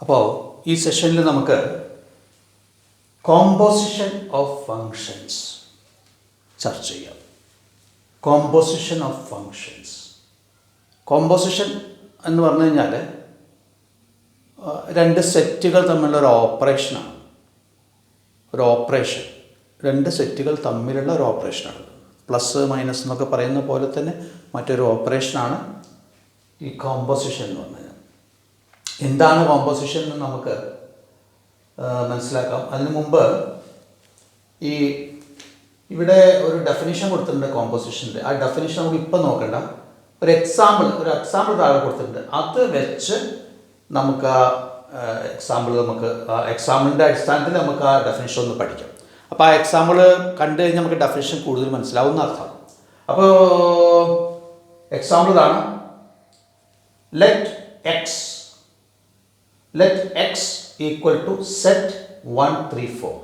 അപ്പോൾ ഈ സെഷനിൽ നമുക്ക് കോമ്പോസിഷൻ ഓഫ് ഫങ്ഷൻസ് ചർച്ച ചെയ്യാം. Composition of functions. കോമ്പോസിഷൻ എന്ന് പറഞ്ഞു കഴിഞ്ഞാൽ രണ്ട് സെറ്റുകൾ തമ്മിലുള്ള ഒരു ഓപ്പറേഷനാണ്. ഒരു ഓപ്പറേഷൻ, രണ്ട് സെറ്റുകൾ തമ്മിലുള്ള ഒരു ഓപ്പറേഷനാണ്. പ്ലസ് മൈനസ് എന്നൊക്കെ പറയുന്ന പോലെ തന്നെ മറ്റൊരു ഓപ്പറേഷനാണ് ഈ കോമ്പോസിഷൻ എന്ന് പറഞ്ഞു കഴിഞ്ഞാൽ. എന്താണ് കോമ്പോസിഷൻ എന്ന് നമുക്ക് മനസ്സിലാക്കാം. അതിനു മുമ്പ് ഇവിടെ ഒരു ഡെഫിനിഷൻ കൊടുത്തിട്ടുണ്ട് കോമ്പോസിഷൻ്റെ. ആ ഡെഫിനിഷൻ നമുക്ക് ഇപ്പം നോക്കണ്ട. ഒരു എക്സാമ്പിൾ താഴെ കൊടുത്തിട്ടുണ്ട്. അത് വെച്ച് നമുക്ക് ആ എക്സാമ്പിളിൻ്റെ അടിസ്ഥാനത്തിൽ നമുക്ക് ആ ഡെഫിനിഷൻ ഒന്ന് പഠിക്കാം. അപ്പോൾ ആ എക്സാമ്പിൾ കണ്ടു കഴിഞ്ഞാൽ നമുക്ക് ഡെഫിനിഷൻ കൂടുതൽ മനസ്സിലാവും എന്നർത്ഥം. അപ്പോൾ എക്സാമ്പിൾ ഇതാണ്. Let X equal to set 1 3 4.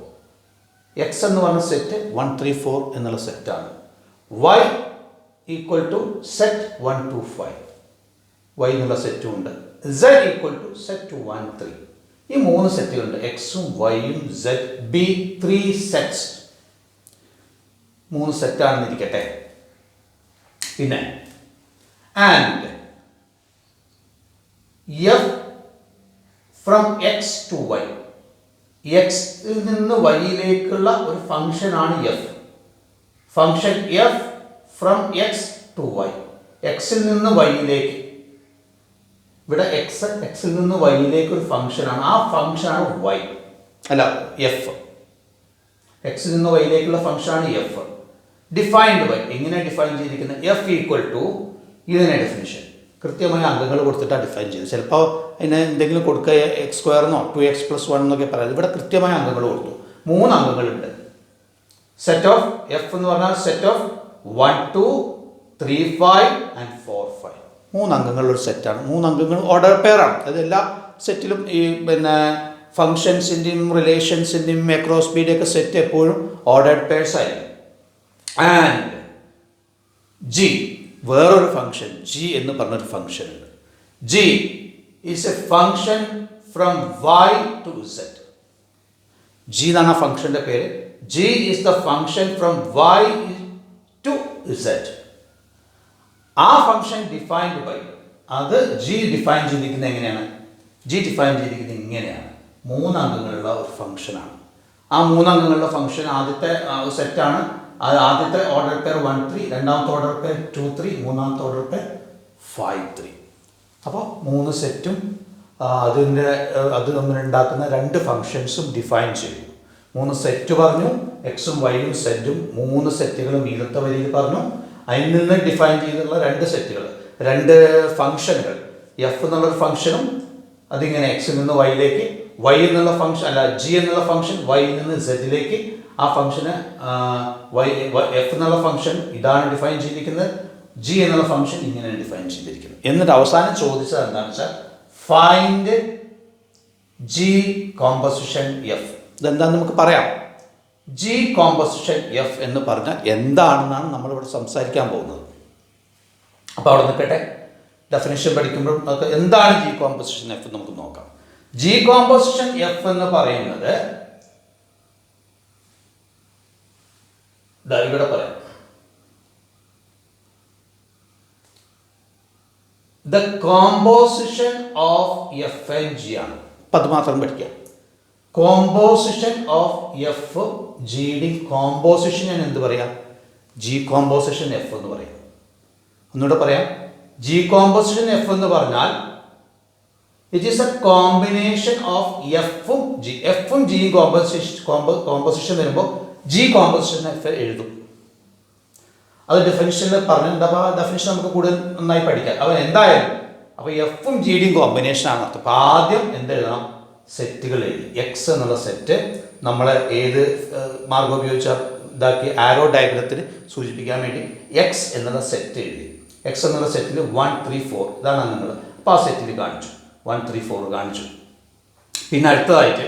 X എന്ന് പറഞ്ഞ സെറ്റ് 1 3 4 എന്നുള്ള സെറ്റാണ്. Y equal to set 1 2 5. Y എന്നുള്ള സെറ്റും ഉണ്ട്. Z equal to set 1 3. ഈ മൂന്ന് സെറ്റുകളുണ്ട്. എക്സും വൈയും സെഡ് ബി 3 സെറ്റ്സ്. 3 സെറ്റാണെന്നിരിക്കട്ടെ. പിന്നെ and F from X to Y. എക്സിൽ നിന്ന് വൈയിലേക്കുള്ള ഒരു ഫംഗ്ഷനാണ് F. Function F from X to Y. എക്സിൽ നിന്ന് വൈയിലേക്ക്, ഇവിടെ എക്സിൽ നിന്ന് വൈയിലേക്ക് ഒരു ഫംഗ്ഷനാണ്. ആ ഫംഗ്ഷനാണ് വൈ, അല്ല എഫ്. എക്സിൽ നിന്ന് വൈയിലേക്കുള്ള ഫംഗ്ഷനാണ് എഫ്. ഡിഫൈൻഡ് ബൈ, എങ്ങനെ ഡിഫൈൻ ചെയ്തിരിക്കുന്നത്? എഫ് ഈക്വൽ ടു, ഇതിനെ ഡെഫിനിഷൻ കൃത്യമായ അംഗങ്ങൾ കൊടുത്തിട്ടാണ് ഡിഫൈൻ ചെയ്തത്. ചിലപ്പോൾ അതിന് എന്തെങ്കിലും കൊടുക്കുക എക്സ് സ്ക്വയറിനോ 2x + 1 എന്നൊക്കെ പറയാം. ഇവിടെ കൃത്യമായ അംഗങ്ങൾ കൊടുത്തു. 3 അംഗങ്ങളുണ്ട്. സെറ്റ് ഓഫ് എഫ് എന്ന് പറഞ്ഞാൽ സെറ്റ് ഓഫ് 1 2 3 5 and 4 5. 3 അംഗങ്ങളുള്ളൊരു സെറ്റാണ്. 3 അംഗങ്ങൾ ഓർഡർ പെയറാണ്. അത് എല്ലാ സെറ്റിലും ഈ ഫങ്ഷൻസിൻ്റെയും റിലേഷൻസിൻ്റെയും അക്രോസ് ബിയുടെയൊക്കെ സെറ്റ് എപ്പോഴും ഓർഡേർഡ് പെയർസ് ആയിരിക്കും. ആൻഡ് ജി, വേറൊരു ഫംഗ്ഷൻ ജി എന്ന് പറഞ്ഞൊരു ഫംഗ്ഷൻ ഉണ്ട്. G is a function from Y to set. G എന്നാണ് ആ ഫംഗ്ഷൻ്റെ പേര്. G is the function from Y to set. ആ ഫംഗ്ഷൻ ഡിഫൈൻഡ് ബൈ, അത് ജി ഡിഫൈൻ ചെയ്തിരിക്കുന്നത് എങ്ങനെയാണ്? ജി ഡിഫൈൻ ചെയ്തിരിക്കുന്നത് ഇങ്ങനെയാണ്. 3 അംഗങ്ങളുള്ള ഒരു ഫംഗ്ഷനാണ്. ആ 3 അംഗങ്ങളുടെ ഫംഗ്ഷൻ ആദ്യത്തെ സെറ്റാണ്. അത് ആദ്യത്തെ ഓർഡർ പെയർ 1 3, രണ്ടാമത്തെ ഓർഡർ പെയർ 2 3, മൂന്നാമത്തെ ഓർഡർ പെയർ 5 3. അപ്പോൾ 3 സെറ്റും അത് തമ്മിലുണ്ടാക്കുന്ന 2 ഫംഗ്ഷൻസും ഡിഫൈൻ ചെയ്തു. 3 സെറ്റ് പറഞ്ഞു. എക്സും വൈയും സെറ്റും 3 സെറ്റുകളും മീതത്തെ വരിയിൽ പറഞ്ഞു. അതിൽ നിന്ന് ഡിഫൈൻ ചെയ്തിട്ടുള്ള 2 സെറ്റുകൾ, 2 ഫംഗ്ഷനുകൾ. എഫ് എന്നുള്ളൊരു ഫംഗ്ഷനും അതിങ്ങനെ എക്സിൽ നിന്ന് വൈയിലേക്ക്, വൈ എന്നുള്ള ഫംഗ്ഷൻ അല്ല ജി എന്നുള്ള ഫംഗ്ഷൻ വൈയിൽ നിന്ന് സെറ്റിലേക്ക്. ആ ഫംഗ്ഷന് എഫ് എന്നുള്ള ഫംഗ്ഷൻ ഇതാണ് ഡിഫൈൻ ചെയ്തിരിക്കുന്നത്. ജി എന്നുള്ള ഫംഗ്ഷൻ ഇങ്ങനെയാണ് ഡിഫൈൻ ചെയ്തിരിക്കുന്നത്. എന്നിട്ട് അവസാനം ചോദിച്ചത് എന്താണെന്ന് വെച്ചാൽ ഫൈൻഡ് ജി കോമ്പോസിഷൻ എഫ്. ഇതെന്താണെന്ന് നമുക്ക് പറയാം. ജി കോമ്പോസിഷൻ എഫ് എന്ന് പറഞ്ഞാൽ എന്താണെന്നാണ് നമ്മളിവിടെ സംസാരിക്കാൻ പോകുന്നത്. അപ്പോൾ അവിടെ നിൽക്കട്ടെ, ഡെഫിനേഷൻ പഠിക്കുമ്പോഴും അതൊക്കെ എന്താണ് ജി കോമ്പോസിഷൻ എഫ് എന്ന് നമുക്ക് നോക്കാം. ജി കോമ്പോസിഷൻ എഫ് എന്ന് പറയുന്നത് ഇവിടെ പറയാം. The composition of F and G ആണ്. അപ്പം അത് മാത്രം പഠിക്കാം. Composition of F G D composition ഞാൻ എന്ത് പറയാം? ജി കോമ്പോസിഷൻ എഫ് എന്ന് പറയാം. ഒന്നുകൂടെ പറയാം. ജി കോമ്പോസിഷൻ എഫ് എന്ന് പറഞ്ഞാൽ it is A combination of എഫും ജി. എഫും ജിയും കോമ്പോസിഷൻ വരുമ്പോൾ ജി കോമ്പോസിഷൻ എഫ് എഴുതും. അത് ഡെഫിനിഷനിൽ പറഞ്ഞിട്ടുണ്ട്. അപ്പോൾ ആ ഡെഫിനിഷൻ നമുക്ക് കൂടുതൽ നന്നായി പഠിക്കാം. അപ്പോൾ എന്തായാലും അപ്പോൾ എഫും ജിയുടെയും കോമ്പിനേഷനാണ് അർത്ഥം. അപ്പോൾ ആദ്യം എന്തെഴുതണം? സെറ്റുകൾ എഴുതി. എക്സ് എന്നുള്ള സെറ്റ് നമ്മൾ ഏത് മാർഗം ഉപയോഗിച്ചാൽ ഇതാക്കി ആരോ ഡയഗ്രത്തിൽ സൂചിപ്പിക്കാൻ വേണ്ടി എക്സ് എന്നുള്ള സെറ്റ് എഴുതി. എക്സ് എന്നുള്ള സെറ്റിൽ 1 3 4 ഇതാണ് അംഗങ്ങൾ. അപ്പോൾ ആ സെറ്റിൽ കാണിച്ചു 1 3 4 കാണിച്ചു. പിന്നെ അടുത്തതായിട്ട്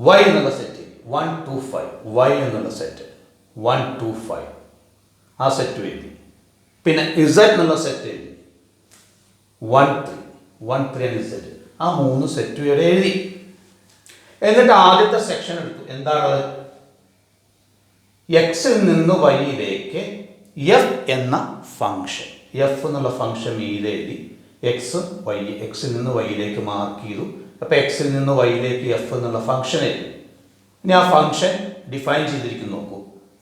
വൈ എന്നുള്ള സെറ്റ് 1 2 5. വൈ എന്നുള്ള സെറ്റ് 1 2 5 ആ സെറ്റ് എഴുതി. പിന്നെ ഇസഡ് എന്നുള്ള സെറ്റ് എഴുതി 1 3. 1 3 and z. ആ 3 സെറ്റ് ഇവിടെ എഴുതി. എന്നിട്ട് ആദ്യത്തെ സെക്ഷൻ എടുത്തു. എന്താണത്? എക്സിൽ നിന്ന് വൈയിലേക്ക് എഫ് എന്ന ഫംഗ്ഷൻ, എഫ് എന്നുള്ള ഫംഗ്ഷൻ എഴുതി. എക്സിൽ നിന്ന് വൈയിലേക്ക് മാർക്ക് ചെയ്തു. അപ്പോൾ എക്സിൽ നിന്ന് വൈയിലേക്ക് എഫ് എന്നുള്ള ഫംഗ്ഷൻ എഴുതി. ഇനി ആ ഫംഗ്ഷൻ ഡിഫൈൻ ചെയ്തിരിക്കുന്നു. നോക്കൂ,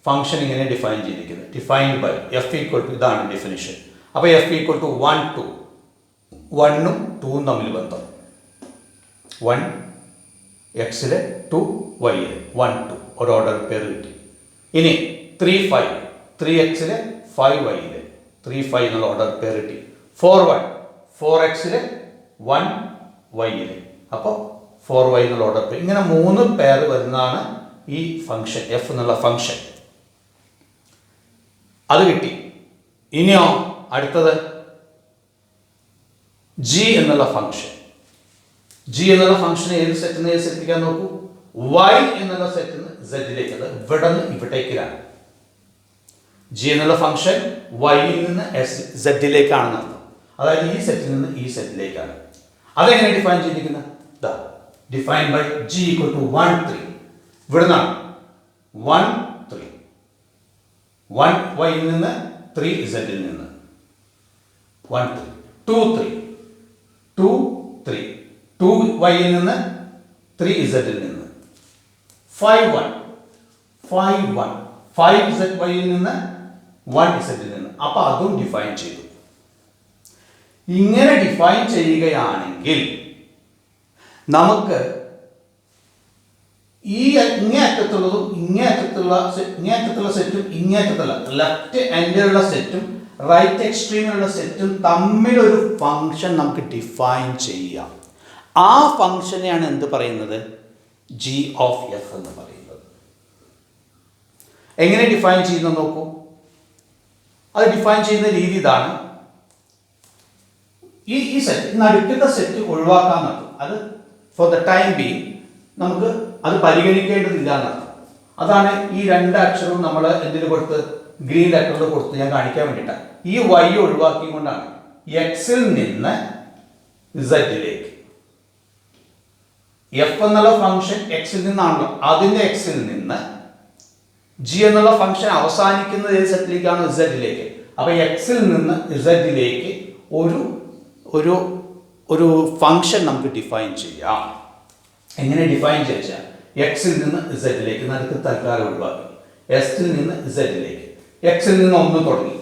ഫംഗ്ഷൻ ഇങ്ങനെ ഡിഫൈൻ ചെയ്തിരിക്കുന്നത്. Defined by F equal to, ഇതാണ് ഡെഫിനിഷൻ. അപ്പോൾ എഫ് ഈക്വൽ ടു 1 2, 1ഉം 2ഉം തമ്മിൽ ബന്ധം. 1 എക്സിലെ 2 വൈയിലെ 1 2 ഒരു ഓർഡർ പേർ കിട്ടി. ഇനി 3 5, 3 എക്സിലെ 5 വൈയിലെ 3 5 എന്നുള്ള ഓർഡർ പേർ കിട്ടി. 4 1, 4 എക്സിലെ 1 വൈയിലെ, അപ്പോൾ 4 വൈ എന്നുള്ള ഓർഡർ പേർ. ഇങ്ങനെ 3 പേർ വരുന്നതാണ് ഈ ഫംഗ്ഷൻ, എഫ് എന്നുള്ള ഫംഗ്ഷൻ. അത് കിട്ടി. ഇനിയോ അടുത്തത് ജി എന്നുള്ള ഫംഗ്ഷൻ. ജി എന്നുള്ള ഫംഗ്ഷൻ ഏത് സെറ്റിൽ നിന്ന് ഏത് സെറ്റിലേക്കാൻ നോക്കൂ. വൈ എന്നുള്ള സെറ്റിൽ നിന്ന് സെറ്റിലേക്ക്, അത് ഇവിടെ നിന്ന് ഇവിടേക്കാണ്. ജി എന്നുള്ള ഫംഗ്ഷൻ വൈയിൽ നിന്ന് സെറ്റിലേക്കാണെന്ന് അർത്ഥം. അതായത് ഈ സെറ്റിൽ നിന്ന് ഈ സെറ്റിലേക്കാണ്. അതെങ്ങനെ ഡിഫൈൻ ചെയ്തിരിക്കുന്നത്? Define by G equal to 1 3. ഇവിടെ നിന്നാണ് 1 3, 1 വൈയിൽ നിന്ന് 3 സെറ്റിൽ നിന്ന് 1 3, 2 3, 2 3, 2 വൈയിൽ നിന്ന് 3 സെറ്റിൽ നിന്ന് 5 1, 5 1, 5 സെറ്റ് വൈയിൽ നിന്ന് 1 സെറ്റിൽ നിന്ന്. അപ്പോൾ അതും ഡിഫൈൻ ചെയ്തു. ഇങ്ങനെ ഡിഫൈൻ ചെയ്യുകയാണെങ്കിൽ നമുക്ക് ഈ ഇങ്ങേയറ്റത്തുള്ളതും ഇങ്ങേയറ്റത്തുള്ള സെറ്റും ഇങ്ങേയറ്റത്തുള്ള ലെഫ്റ്റ് എൻഡിലുള്ള സെറ്റും റൈറ്റ് എക്സ്ട്രീമിലുള്ള സെറ്റും തമ്മിലൊരു ഫംഗ്ഷൻ നമുക്ക് ഡിഫൈൻ ചെയ്യാം. ആ ഫംഗ്ഷനെയാണ് എന്ത് പറയുന്നത്? ജി ഓഫ് എഫ് എന്ന് പറയുന്നത്. എങ്ങനെ ഡിഫൈൻ ചെയ്യുന്നത് നോക്കൂ. അത് ഡിഫൈൻ ചെയ്യുന്ന രീതി ഇതാണ്. ഈ സെറ്റ്, നടുക്കത്തെ സെറ്റ് ഒഴിവാക്കാൻ നടക്കും. അത് ഫോർ ദ ടൈം ബീങ് നമുക്ക് അത് പരിഗണിക്കേണ്ടതില്ല എന്നർത്ഥം. അതാണ് ഈ 2 അക്ഷരവും നമ്മൾ എന്തിനു കൊടുത്ത്, ഗ്രീൻ ലെറ്ററിൽ കൊടുത്ത് ഞാൻ കാണിക്കാൻ വേണ്ടിയിട്ടാണ്. ഈ വൈ ഒഴിവാക്കിക്കൊണ്ടാണ് എക്സിൽ നിന്ന് സെറ്റിലേക്ക്. എഫ് എന്നുള്ള ഫംഗ്ഷൻ എക്സിൽ നിന്നാണല്ലോ, അതിൻ്റെ എക്സിൽ നിന്ന് ജി എന്നുള്ള ഫംഗ്ഷൻ അവസാനിക്കുന്നത് ഏത് സെറ്റിലേക്കാണ്? സെറ്റിലേക്ക്. അപ്പൊ എക്സിൽ നിന്ന് സെറ്റിലേക്ക് ഒരു ഒരു ഫംഗ്ഷൻ നമുക്ക് ഡിഫൈൻ ചെയ്യാം. എങ്ങനെ ഡിഫൈൻ ചെയ്യാം? എക്സിൽ നിന്ന് സെറ്റിലേക്ക്, നടുക്ക് തൽക്കാലം ഒഴിവാക്കി. എക്സിൽ നിന്ന് സെറ്റിലേക്ക്, എക്സിൽ നിന്ന് 1 തുടങ്ങി,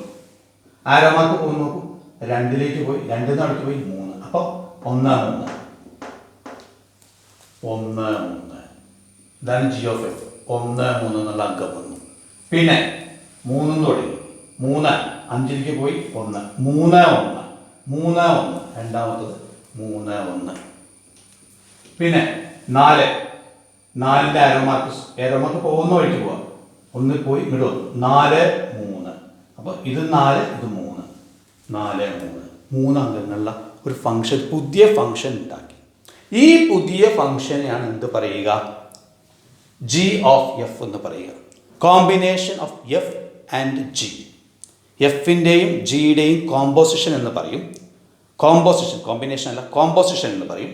ആരമാർക്ക് പോയി നോക്കൂ, 2ലേക്ക് പോയി, 2 അടുത്ത് പോയി 3. അപ്പോൾ 1 3, 1 3, ഇതാണ് ജി ഓഫ് എഫ്. 1 3 എന്നുള്ള അംഗം വന്നു. പിന്നെ 3 തുടങ്ങി, 3 5ലേക്ക് പോയി 1, 3 1, 3 1, രണ്ടാമത്തത് 3 1. പിന്നെ 4, 4ന്റെ ഏരോമാർക്ക് പോകുന്ന വഴിക്ക് പോവാം. 1 പോയി ഇങ്ങോട്ട് വന്നു, 4 3. അപ്പോൾ ഇത് 4 ഇത് 3, 4 3, 3 അംഗങ്ങളുള്ള ഒരു ഫംഗ്ഷൻ, പുതിയ ഫംഗ്ഷൻ ഉണ്ടാക്കി. ഈ പുതിയ ഫംഗ്ഷനെയാണ് എന്ത് പറയുക? ജി ഓഫ് എഫ് എന്ന് പറയുക. Combination of F and G. എഫിൻ്റെയും ജിയുടെയും കോമ്പോസിഷൻ എന്ന് പറയും. കോമ്പോസിഷൻ, കോമ്പിനേഷൻ അല്ല, കോമ്പോസിഷൻ എന്ന് പറയും.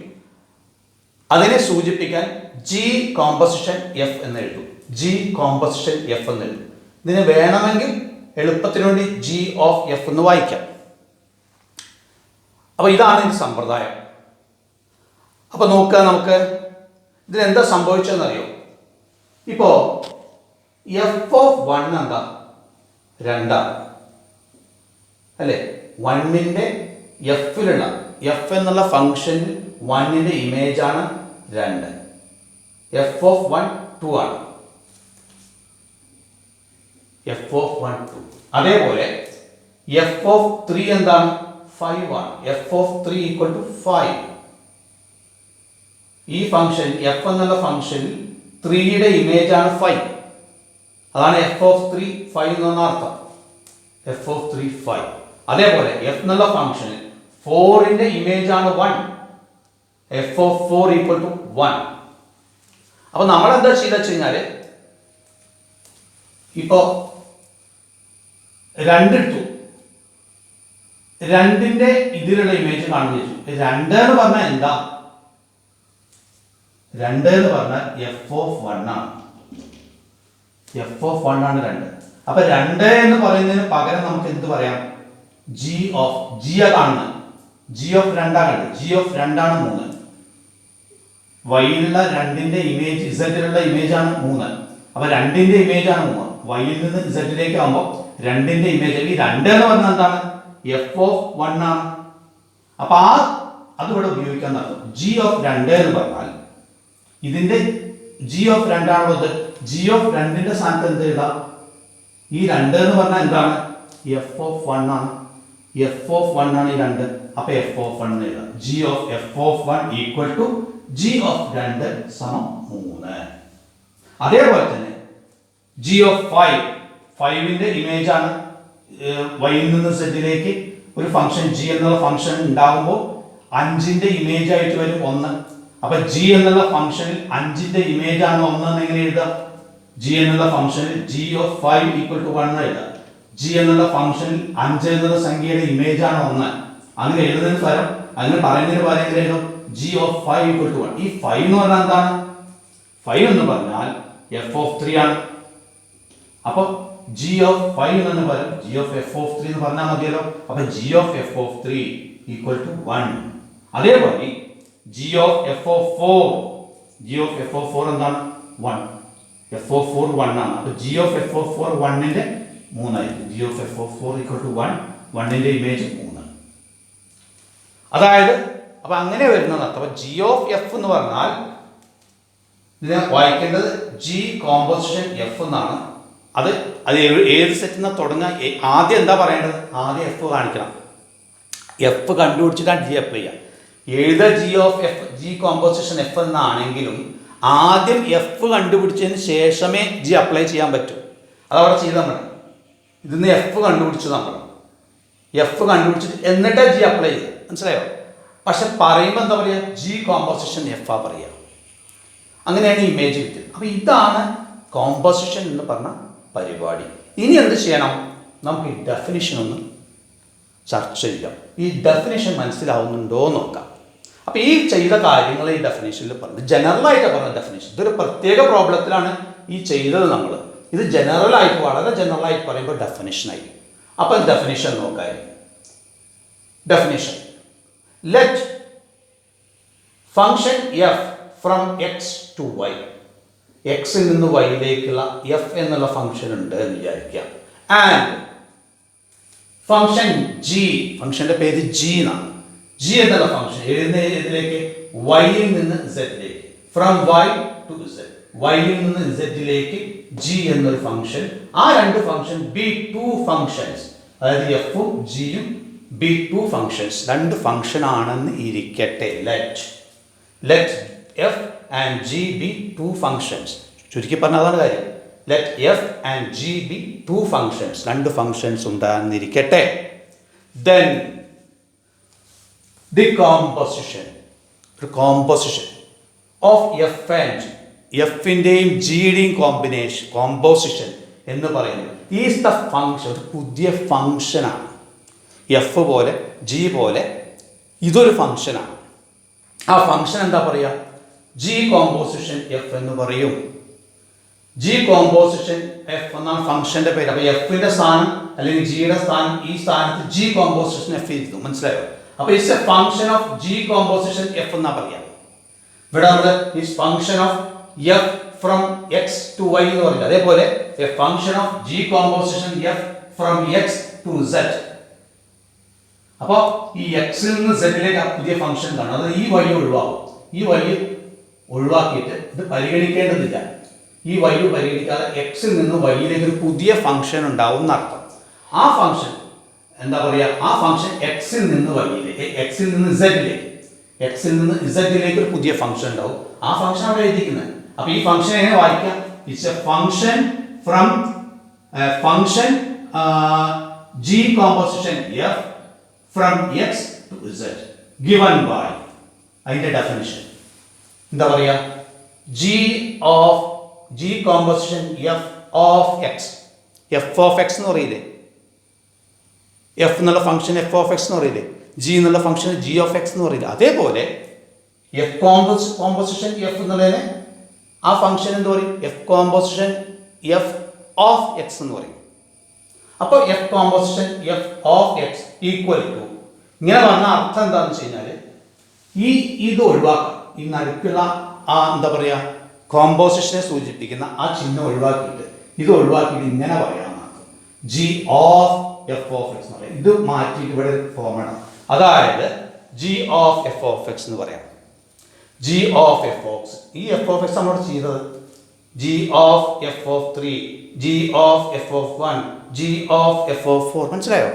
അതിനെ സൂചിപ്പിക്കാൻ ജി കോമ്പോസിഷൻ എഫ് എന്ന് എഴുതും. ജി കോമ്പോസിഷൻ എഫ് എന്ന് എഴുതും. ഇതിന് വേണമെങ്കിൽ എളുപ്പത്തിന് വേണ്ടി ജി ഓഫ് എഫ് എന്ന് വായിക്കാം. അപ്പോൾ ഇതാണ് ഇതിൻ്റെ സമ്പ്രദായം. അപ്പോൾ നോക്കുക, നമുക്ക് ഇതിനെന്താ സംഭവിച്ചതെന്നറിയോ? ഇപ്പോൾ എഫ് ഓഫ് 1 എന്താ? 2 അല്ലേ? 1ന്റെ എഫിലുള്ള, എഫ് എന്നുള്ള ഫംഗ്ഷനിൽ 1ന്റെ ഇമേജാണ് 2. എഫ് ഓഫ് 1 2 ആണ്. F of 1 2. അതേപോലെ എഫ് ഓഫ് 3 എന്താണ്? 5 ആണ്. F of 3 equal to 5. ഈ ഫംഗ്ഷൻ എഫ് എന്നുള്ള ഫംഗ്ഷനിൽ 3യുടെ ഇമേജാണ് 5. അതാണ് എഫ് ഓഫ് 3 5 എന്ന അർത്ഥം. F of 3 5. അതേപോലെ എഫ് എന്നുള്ള ഫംഗ്ഷനിൽ 4ന്റെ ഇമേജാണ് 1. F of 4 equal to 1. അപ്പോൾ നമ്മൾ എന്താ ചെയ്തെന്ന് വെച്ച് കഴിഞ്ഞാൽ, ഇപ്പോൾ 2 എടുത്തു, രണ്ടിന്റെ ഇതിലുള്ള ഇമേജ് കാണുന്നു വെച്ചു. 2 എന്ന് പറഞ്ഞാൽ എന്താ? 2 എന്ന് പറഞ്ഞാൽ എഫ് ഓഫ് 1 ആണ്. എഫ് ഓഫ് 1 ആണ് 2. അപ്പൊ 2 എന്ന് പറയുന്നതിന് പകരം നമുക്ക് എന്ത് പറയാം? ജി ഓഫ് ജി ആണ്. ജി ഓഫ് 2 ആണ്. ജി ഓഫ് 2 ആണ് 3. വൈയിലുള്ള 2ന്റെ ഇമേജ് ഇസഡിലുള്ള ഇമേജ് ആണ് 3. അപ്പൊ 2ന്റെ ഇമേജ് ആണ് 3. വൈയിൽ നിന്ന് ഇസഡിലേക്ക് ആകുമ്പോൾ 2ന്റെ ഇമേജ് ഈ 2 എന്ന് പറഞ്ഞാൽ എന്താണ്? എഫ് ഓഫ് 1 ആണ്. അപ്പൊ അതിവിടെ ഉപയോഗിക്കാൻ നടക്കും. ജി ഓഫ് 2 എന്ന് പറഞ്ഞാൽ ഇതിന്റെ ജി ഓഫ് 2 ആണുള്ളത്. ജി ഓഫ് 2ന്റെ സ്ഥാനത്ത് എന്ത് എഴുതാം? ഈ 2 എന്ന് പറഞ്ഞാൽ എന്താണ്? എഫ് ഓഫ് 1 ആണ്. എഫ് ഓഫ് 1 ആണ് ഈ 2. അപ്പൊ എഫ് ഓഫ് 1 എഴുതാം. G of F of 1 equal to G of 2 സമം 3. അതേപോലെ തന്നെ ജി ഓഫ് 5ന്റെ ഇമേജ് ആണ് വൈയിൽ നിന്ന് സെറ്റിലേക്ക് ഒരു ഫംഗ്ഷൻ ജി എന്നുള്ള ഫംഗ്ഷൻ ഉണ്ടാകുമ്പോൾ 5ന്റെ ഇമേജ് ആയിട്ട് വരും 1. അപ്പൊ ജി എന്നുള്ള ഫംഗ്ഷനിൽ 5ന്റെ ഇമേജ് ആണ് 1 എന്ന് എങ്ങനെ എഴുതാം? ജി എന്നുള്ള ഫംഗ്ഷനിൽ ജി ഓഫ് 5 ഈക്വൽ ടു 1 എഴുതാം. ജി എന്നുള്ള ഫംഗ്ഷനിൽ 5 എന്നുള്ള സംഖ്യയുടെ ഇമേജ് ആണ് 1. അങ്ങനെ എഴുതുന്നതിന് പകരം അങ്ങനെ പറയുന്നതിന് പകരം എങ്ങനെ എഴുതും? G of 5 equal to 1. ഈ 5 എന്ന് പറഞ്ഞാൽ എന്താണ്? 5 എന്ന് പറഞ്ഞാൽ എഫ് ഓഫ് 3 ആണ്. അപ്പൊ ജി ഓഫ് 5 എന്ന് പകരം ജി ഓഫ് എഫ് ഓഫ് 3 എന്ന് പറഞ്ഞാൽ മതിയല്ലോ. അപ്പൊ G of F of 3 equal to 1. അതേപോലെ G of F of 4, G of F of 4 എന്താണ്? 1. എഫ് ഓഫ് 4 1 ആണ്. അപ്പൊ ജി ഓഫ് എഫ് ഓഫ് 4 1ന്റെ 3 ആയിരിക്കും. G of F of 4 equal to 1. 1ന്റെ ഇമേജ് 3. അതായത് അപ്പൊ അങ്ങനെ വരുന്നത്. അപ്പൊ ജി ഓഫ് എഫ് എന്ന് പറഞ്ഞാൽ ഇതിനെ വായിക്കേണ്ടത് ജി കോമ്പോസിഷൻ എഫ് എന്നാണ്. അത് ഏത് സെറ്റിൽ നിന്ന് തുടങ്ങാൻ ആദ്യം എന്താ പറയേണ്ടത്? ആദ്യം എഫ് കാണിക്കണം. എഫ് കണ്ടുപിടിച്ചിട്ടാണ് ജി അപ്ലൈ ചെയ്യുക. എഴുത G of F G composition F എന്നാണെങ്കിലും ആദ്യം എഫ് കണ്ടുപിടിച്ചതിന് ശേഷമേ ജി അപ്ലൈ ചെയ്യാൻ പറ്റൂ. അതവിടെ ചെയ്ത് നമ്മൾ ഇതിന്ന് എഫ് കണ്ടുപിടിച്ചു. നമ്മൾ എഫ് കണ്ടുപിടിച്ചിട്ട് എന്നിട്ടേ ജി അപ്ലൈ ചെയ്യുക. മനസ്സിലായോ? പക്ഷെ പറയുമ്പോൾ എന്താ പറയുക? ജി കോമ്പോസിഷൻ എഫ് ആ പറയുക. അങ്ങനെയാണ് ഇമേജ് കിട്ടിയത്. അപ്പോൾ ഇതാണ് കോമ്പോസിഷൻ എന്ന് പറഞ്ഞ പരിപാടി. ഇനി എന്ത് ചെയ്യണം? നമുക്ക് ഈ ഡെഫിനിഷൻ ഒന്ന് ചർച്ച ചെയ്യാം. ഈ ഡെഫിനിഷൻ മനസ്സിലാവുന്നുണ്ടോ എന്ന് നോക്കാം. അപ്പോൾ ഈ ചെയ്ത കാര്യങ്ങൾ ഈ ഡെഫിനേഷനിൽ പറഞ്ഞു. ജനറലായിട്ട് പറഞ്ഞ ഡെഫിനേഷൻ. ഇതൊരു പ്രത്യേക പ്രോബ്ലത്തിലാണ് ഈ ചെയ്തത് നമ്മൾ. ഇത് ജനറലായിട്ട് വളരെ ജനറലായിട്ട് പറയുമ്പോൾ ഡെഫിനേഷനായി. അപ്പം ഡെഫിനേഷൻ നോക്കായിരുന്നു. Definition: let function F from X to Y. എക്സിൽ നിന്ന് വൈയിലേക്കുള്ള എഫ് എന്നുള്ള ഫംഗ്ഷൻ ഉണ്ട് എന്ന് വിചാരിക്കാം. ആൻഡ് ഫംഗ്ഷൻ ജി, ഫംഗ്ഷന്റെ പേര് ജി എന്നാണ്. ജി എന്നുള്ള ഫംഗ്ഷൻ എഴുതുന്നതിലേക്ക് വൈയിൽ നിന്ന് സെറ്റിലേക്ക്, ഫ്രം വൈ ടു സെറ്റ്, വൈയിൽ നിന്ന് സെറ്റിലേക്ക് ജി എന്നൊരു ഫംഗ്ഷൻ. ആ രണ്ട് ഫംഗ്ഷൻ ബി ടു ഫംഗ്ഷൻസ്, അതായത് എഫും ജിയും ബി ടു ഫംഗ്ഷൻസ്, രണ്ട് ഫംഗ്ഷൻ ആണെന്ന് ഇരിക്കട്ടെ. Let F and G be two functions. ചുരുക്കി പറഞ്ഞാൽ അതാണ് കാര്യം. Let F and G be two functions, രണ്ട് ഫംഗ്ഷൻസ് ഉണ്ടാകുന്നിരിക്കട്ടെ. ദെൻ ദി കോമ്പോസിഷൻ, ഒരു composition of F and G, എഫിൻ്റെയും ജിയുടെയും കോമ്പോസിഷൻ എന്ന് പറയുന്നത് ഈസ് ദ ഫംഗ്ഷൻ, ഒരു പുതിയ ഫംഗ്ഷനാണ്. എഫ് പോലെ ജി പോലെ ഇതൊരു ഫംഗ്ഷനാണ്. ആ ഫംഗ്ഷൻ എന്താ പറയുക? ജി കോമ്പോസിഷൻ എഫ് എന്ന് പറയും. ജി കോമ്പോസിഷൻ എഫ് എന്നാണ് ഫംഗ്ഷന്റെ പേര്. അപ്പൊ എഫിന്റെ സ്ഥാനം അല്ലെങ്കിൽ ജിയുടെ സ്ഥാനം, ഈ സ്ഥാനത്ത് ജി കോമ്പോസിഷൻ എഫ് ഇരുന്നു. മനസ്സിലായോ? അപ്പൊ it's a function of G composition F എന്നാ പറയാം. ഇവിടെ നമ്മള് ഈ function of F from X to Y എന്ന് പറയുന്നത്. അതേപോലെ a function of G composition F from X to Z. അപ്പൊ ഈ എക്സിൽ നിന്ന് സെഡിലേക്ക് പുതിയ ഫംഗ്ഷൻ കാണും. അത് ഈ വഴി ഒഴിവാകും. ഈ വഴി ഒഴിവാക്കിയിട്ട് ഇത് പരിഗണിക്കേണ്ടതില്ല. ഈ വഴി പരിഗണിക്കാതെ എക്സിൽ നിന്ന് വൈയിലേക്ക് ഒരു പുതിയ ഫംഗ്ഷൻ ഉണ്ടാവും എന്നർത്ഥം. ആ ഫംഗ്ഷൻ എന്താ പറയുക? ആ ഫംഗ്ഷൻ എക്സിൽ നിന്ന് വൈയിലേക്ക്, എക്സിൽ നിന്ന് ഇസഡിലേക്ക്, എക്സിൽ നിന്ന് ഇസഡിലേക്ക് ഒരു പുതിയ ഫംഗ്ഷൻ ഉണ്ടാവും. ആ ഫംഗ്ഷൻ അവിടെ എഴുതിക്കുന്നത്. അപ്പൊ ഈ ഫംഗ്ഷൻ എങ്ങനെ വായിക്കാം? It's a function from function G composition F from X to Z given by, അതിന്റെ ഡെഫിനിഷൻ എന്താ പറയാ? G of G composition F of X. F of X എന്ന് പറയില്ലേ? എഫ് എന്നുള്ള ഫംഗ്ഷൻ എഫ് ഓഫ് എക്സ് എന്ന് പറയില്ലേ, ജി എന്നുള്ള function G of X എന്ന് പറയില്ല. അതേപോലെ എഫ് കോമ്പോസിഷൻ എഫ് എന്നുള്ളതിന് ആ ഫംഗ്ഷൻ എന്ത് പറയും? F composition F of X എന്ന് പറയും. അപ്പോൾ F composition F of X equal to, ഇങ്ങനെ പറഞ്ഞ അർത്ഥം എന്താണെന്ന് വെച്ച് കഴിഞ്ഞാൽ ഇത് ഒഴിവാക്കാം. ഈ നടുക്കുള്ള ആ എന്താ പറയുക കോമ്പോസിഷനെ സൂചിപ്പിക്കുന്ന ആ ചിഹ്നം ഒഴിവാക്കിയിട്ട് ഇത് ഒഴിവാക്കിയിട്ട് ഇങ്ങനെ പറയാം, G of F of X എന്ന് പറയാം. ഇത് മാറ്റിയിട്ട് ഇവിടെ ഫോം വേണം. അതായത് G of F of X എന്ന് പറയാം. G of F of X, ഈ എഫ് ഓഫ് എക്സ് നമ്മളോട് ചെയ്തത് G of F of 3, G of F of 1, G of F of 4. മനസ്സിലായോ?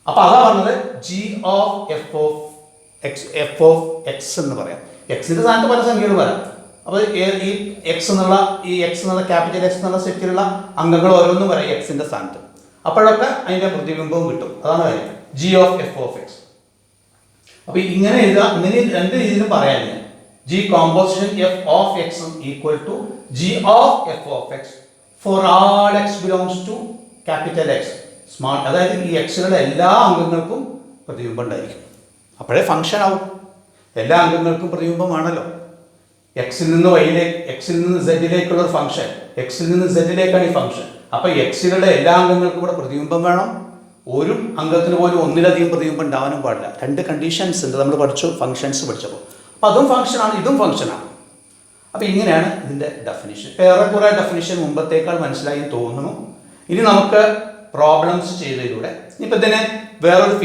അപ്പൊ അതാ പറഞ്ഞത് G of F of X എന്ന് പറയാം. എക്സിന്റെ സ്ഥാനത്ത് പല സംഖ്യകൾ വരാം. അപ്പോൾ ഈ എക്സ് എന്നുള്ള ക്യാപിറ്റൽ എക്സ് എന്നുള്ള സെറ്റിലുള്ള അംഗങ്ങൾ ഓരോന്നും വരാം എക്സിന്റെ സ്ഥാനത്ത്. അപ്പോഴൊക്കെ അതിന്റെ പ്രതിബിംബവും കിട്ടും. അതാണ് കാര്യം, G of F of X. അപ്പൊ ഇങ്ങനെ എഴുതാം. ഇങ്ങനെ രണ്ട് രീതിയിലും പറയാം. G composition F of X equal to G of F of X for all X belongs to capital X small. അതായത് ഈ എക്സിലുള്ള എല്ലാ അംഗങ്ങൾക്കും പ്രതിബിംബം ഉണ്ടായിരിക്കും. അപ്പോഴേ ഫംഗ്ഷൻ ആവും. എല്ലാ അംഗങ്ങൾക്കും പ്രതിബിംബമാണല്ലോ. എക്സിൽ നിന്ന് വൈയിലേക്ക്, എക്സിൽ നിന്ന് സെഡിലേക്കുള്ള ഒരു ഫംഗ്ഷൻ, എക്സിൽ നിന്ന് സെഡിലേക്കാണ് ഈ ഫംഗ്ഷൻ. അപ്പൊ എക്സിലുള്ള എല്ലാ അംഗങ്ങൾക്കും കൂടെ പ്രതിബിംബം വേണം. ഒരു അംഗത്തിന് പോലും ഒന്നിലധികം പ്രതിബിംബം ഉണ്ടാവാനും പാടില്ല. രണ്ട് കണ്ടീഷൻസ് ഉണ്ട് നമ്മൾ പഠിച്ചു, ഫംഗ്ഷൻസ് പഠിച്ചപ്പോൾ. അപ്പം അതും ഫംഗ്ഷനാണ്, ഇതും ഫംഗ്ഷനാണ്. അപ്പം ഇങ്ങനെയാണ് ഇതിൻ്റെ ഡെഫിനിഷൻ. ഏറെക്കുറെ ഡെഫിനിഷൻ മുമ്പത്തേക്കാൾ മനസ്സിലായി തോന്നുന്നു. ഇനി നമുക്ക് പ്രോബ്ലംസ് ചെയ്തതിലൂടെ ഇനിയിപ്പോൾ ഇതിനെ വേറൊരു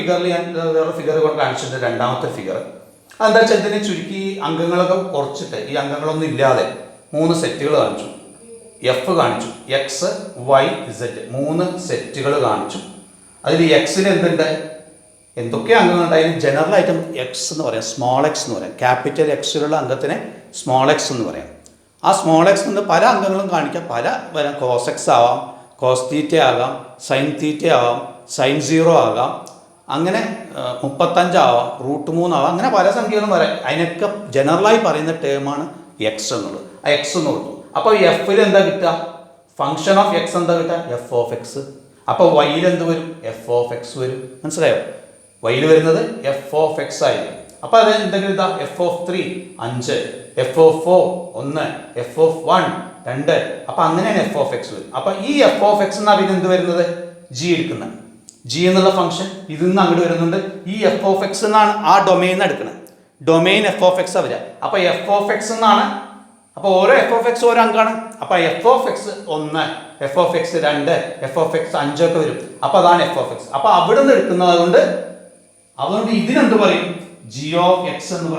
ഫിഗർ കൂടെ കാണിച്ചിട്ട്, രണ്ടാമത്തെ ഫിഗർ അതെന്താ വെച്ചാൽ ഇതിനെ ചുരുക്കി അംഗങ്ങളൊക്കെ കുറച്ചിട്ട് ഈ അംഗങ്ങളൊന്നും ഇല്ലാതെ 3 സെറ്റുകൾ കാണിച്ചു. എഫ് കാണിച്ചു, എക്സ് വൈ ഇസഡ് 3 സെറ്റുകൾ കാണിച്ചു. അതിൽ എക്സിൽ എന്തുണ്ട്, എന്തൊക്കെ അംഗങ്ങളുണ്ട്? അതിന് ജനറൽ ആയിട്ടും എക്സ് എന്ന് പറയാം, സ്മോൾ എക്സ് എന്ന് പറയാം. ക്യാപിറ്റൽ എക്സിലുള്ള അംഗത്തിനെ സ്മോൾ എക്സ് എന്ന് പറയാം. ആ സ്മോൾ എക്സ് നിന്ന് പല അംഗങ്ങളും കാണിക്കാം. പല വരാം. കോസ് എക്സ് ആവാം, കോസ് തീറ്റ ആകാം, സൈൻ തീറ്റ ആവാം, സൈൻ 0 ആകാം, അങ്ങനെ 35 ആവാം, √3 ആവാം, അങ്ങനെ പല സംഖ്യകളും വരാം. അതിനൊക്കെ ജനറലായി പറയുന്ന ടേമാണ് എക്സ് എന്നുള്ളത്. ആ എക്സ് എന്ന് കൊടുത്തു. അപ്പോൾ എഫിൽ എന്താ കിട്ടുക? ഫംഗ്ഷൻ ഓഫ് എക്സ് എന്താ കിട്ടുക? F of X. അപ്പോൾ വൈയിൽ എന്ത് വരും? എഫ് ഓഫ് എക്സ് വരും. മനസ്സിലായോ? വൈയിൽ വരുന്നത് എഫ് ഓഫ് എക്സ് ആയിരിക്കും. അപ്പോൾ അത് എന്തെങ്കിലും ഇതാ F of 3 5, F of 4 1, F of 1 2. അപ്പം അങ്ങനെയാണ് എഫ് ഓഫ് എക്സ് വരും. അപ്പം ഈ എഫ് ഓഫ് എക്സ് എന്നാണ് പിന്നെ എന്ത് വരുന്നത്? ജി എടുക്കുന്നത്. ജി എന്നുള്ള ഫംഗ്ഷൻ ഇതിൽ നിന്ന് അങ്ങോട്ട് വരുന്നുണ്ട്. ഈ എഫ് ഓഫ് എക്സ് എന്നാണ് ആ ഡൊമൈൻ എടുക്കുന്നത്. ഡൊമൈൻ എഫ് ഓഫ് എക്സ് വരിക. അപ്പോൾ എഫ് ഓഫ് എക്സ് എന്നാണ്. അപ്പോൾ ഓരോ എഫ് ഓഫ് എക്സ് ഓരോ അംഗമാണ്. അപ്പോൾ F of X 1, F of X 2, F of X 5 ഒക്കെ വരും. അപ്പോൾ അതാണ് എഫ് ഓഫ് എക്സ്. അപ്പോൾ അവിടെ നിന്ന് എടുക്കുന്നത് അതുകൊണ്ട് ഇതിനെന്ത് പറയും? ജി ഓഫ് എക്സ് എന്ന്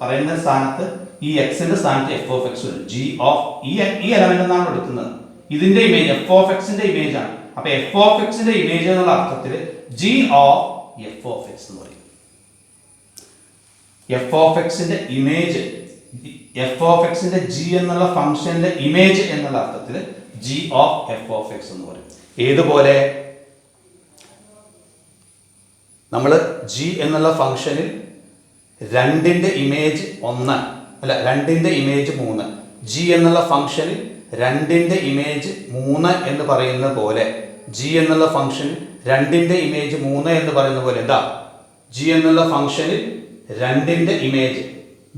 പറയുന്ന സ്ഥാനത്ത് ഈ എക്സിന്റെ സ്ഥാനത്ത് എഫ് ഓഫ് എക്സ് വരും. ജി ഓഫ് ഈ എലമെന്റ് എന്നാണ് എടുക്കുന്നത്. ഇതിന്റെ ഇമേജ് എഫ് ഓഫ് എക്സിന്റെ ഇമേജ് ആണ്. അപ്പൊ എഫ് ഓഫ് എക്സിന്റെ ഇമേജ് എന്നുള്ള അർത്ഥത്തിൽ G of F of X എന്ന് പറയും. എഫ് ഓഫ് എക്സിന്റെ ഇമേജ്, എഫ് ഓഫ് എക്സിന്റെ ജി എന്നുള്ള ഫംഗ്ഷന്റെ ഇമേജ് എന്നുള്ള അർത്ഥത്തിൽ G of F of X എന്ന് പറയും. ഏതുപോലെ നമ്മൾ ജി എന്നുള്ള ഫംഗ്ഷനിൽ 2ന്റെ ഇമേജ് 1 അല്ല 2ന്റെ ഇമേജ് 3, ജി എന്നുള്ള ഫംഗ്ഷനിൽ 2ന്റെ ഇമേജ് 3 എന്ന് പറയുന്ന പോലെ, ജി എന്നുള്ള ഫംഗ്ഷനിൽ 2ന്റെ ഇമേജ് 3 എന്ന് പറയുന്ന പോലെ എന്താ? ജി എന്നുള്ള ഫംഗ്ഷനിൽ 2ന്റെ image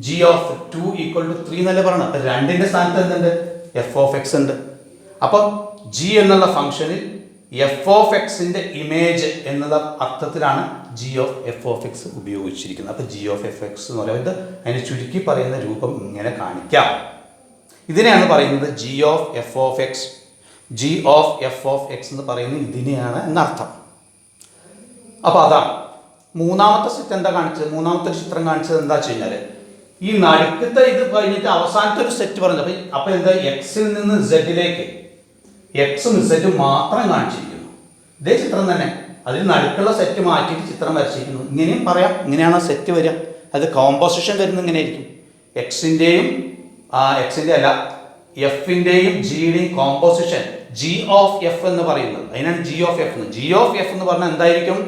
G of 2 equal to 3 എന്നല്ലേ പറയണം. അപ്പം 2ന്റെ സ്ഥാനത്ത് എന്തുണ്ട്? എഫ് ഓഫ് എക്സ് ഉണ്ട്. അപ്പം ജി എന്നുള്ള ഫംഗ്ഷനിൽ എഫ് ഓഫ് എക്സിന്റെ ഇമേജ് എന്നുള്ള അർത്ഥത്തിലാണ് G of F of X ഉപയോഗിച്ചിരിക്കുന്നത്. അപ്പോൾ ജി ഓഫ് എഫ് എക്സ് എന്ന് പറയുന്നത് അതിന് ചുരുക്കി പറയുന്ന രൂപം ഇങ്ങനെ കാണിക്കാം. ഇതിനെയാണ് പറയുന്നത് G of F of X. G of F of X എന്ന് പറയുന്നത് ഇതിനെയാണ് എന്നർത്ഥം. അപ്പോൾ അതാണ് മൂന്നാമത്തെ സെറ്റ്. എന്താ കാണിച്ചത്? മൂന്നാമത്തെ ചിത്രം കാണിച്ചത് എന്താ വെച്ച് കഴിഞ്ഞാൽ ഈ നടുക്കത്തെ ഇത് കഴിഞ്ഞിട്ട് അവസാനത്തെ ഒരു സെറ്റ് പറഞ്ഞത്. അപ്പോൾ എന്താ? എക്സിൽ നിന്ന് സെഡിലേക്ക് എക്സും സെറ്റും മാത്രം കാണിച്ചിരിക്കുന്നു. ഇതേ ചിത്രം തന്നെ, അതിൽ നടുക്കുള്ള സെറ്റ് മാറ്റിയിട്ട് ചിത്രം വരച്ചിരിക്കുന്നു. ഇങ്ങനെയും പറയാം. ഇങ്ങനെയാണ് സെറ്റ് വരിക. അത് കോമ്പോസിഷൻ വരുന്നത് ഇങ്ങനെയായിരിക്കും. എക്സിൻ്റെയും എക്സിൻ്റെ അല്ല എഫിൻ്റെയും ജിയുടെയും കോമ്പോസിഷൻ ജി ഓഫ് എഫ് എന്ന് പറയുന്നത്. അതിനാണ് ജി ഓഫ് എഫ് എന്ന്. ജി ഓഫ് എഫ് എന്ന് പറഞ്ഞാൽ എന്തായിരിക്കും?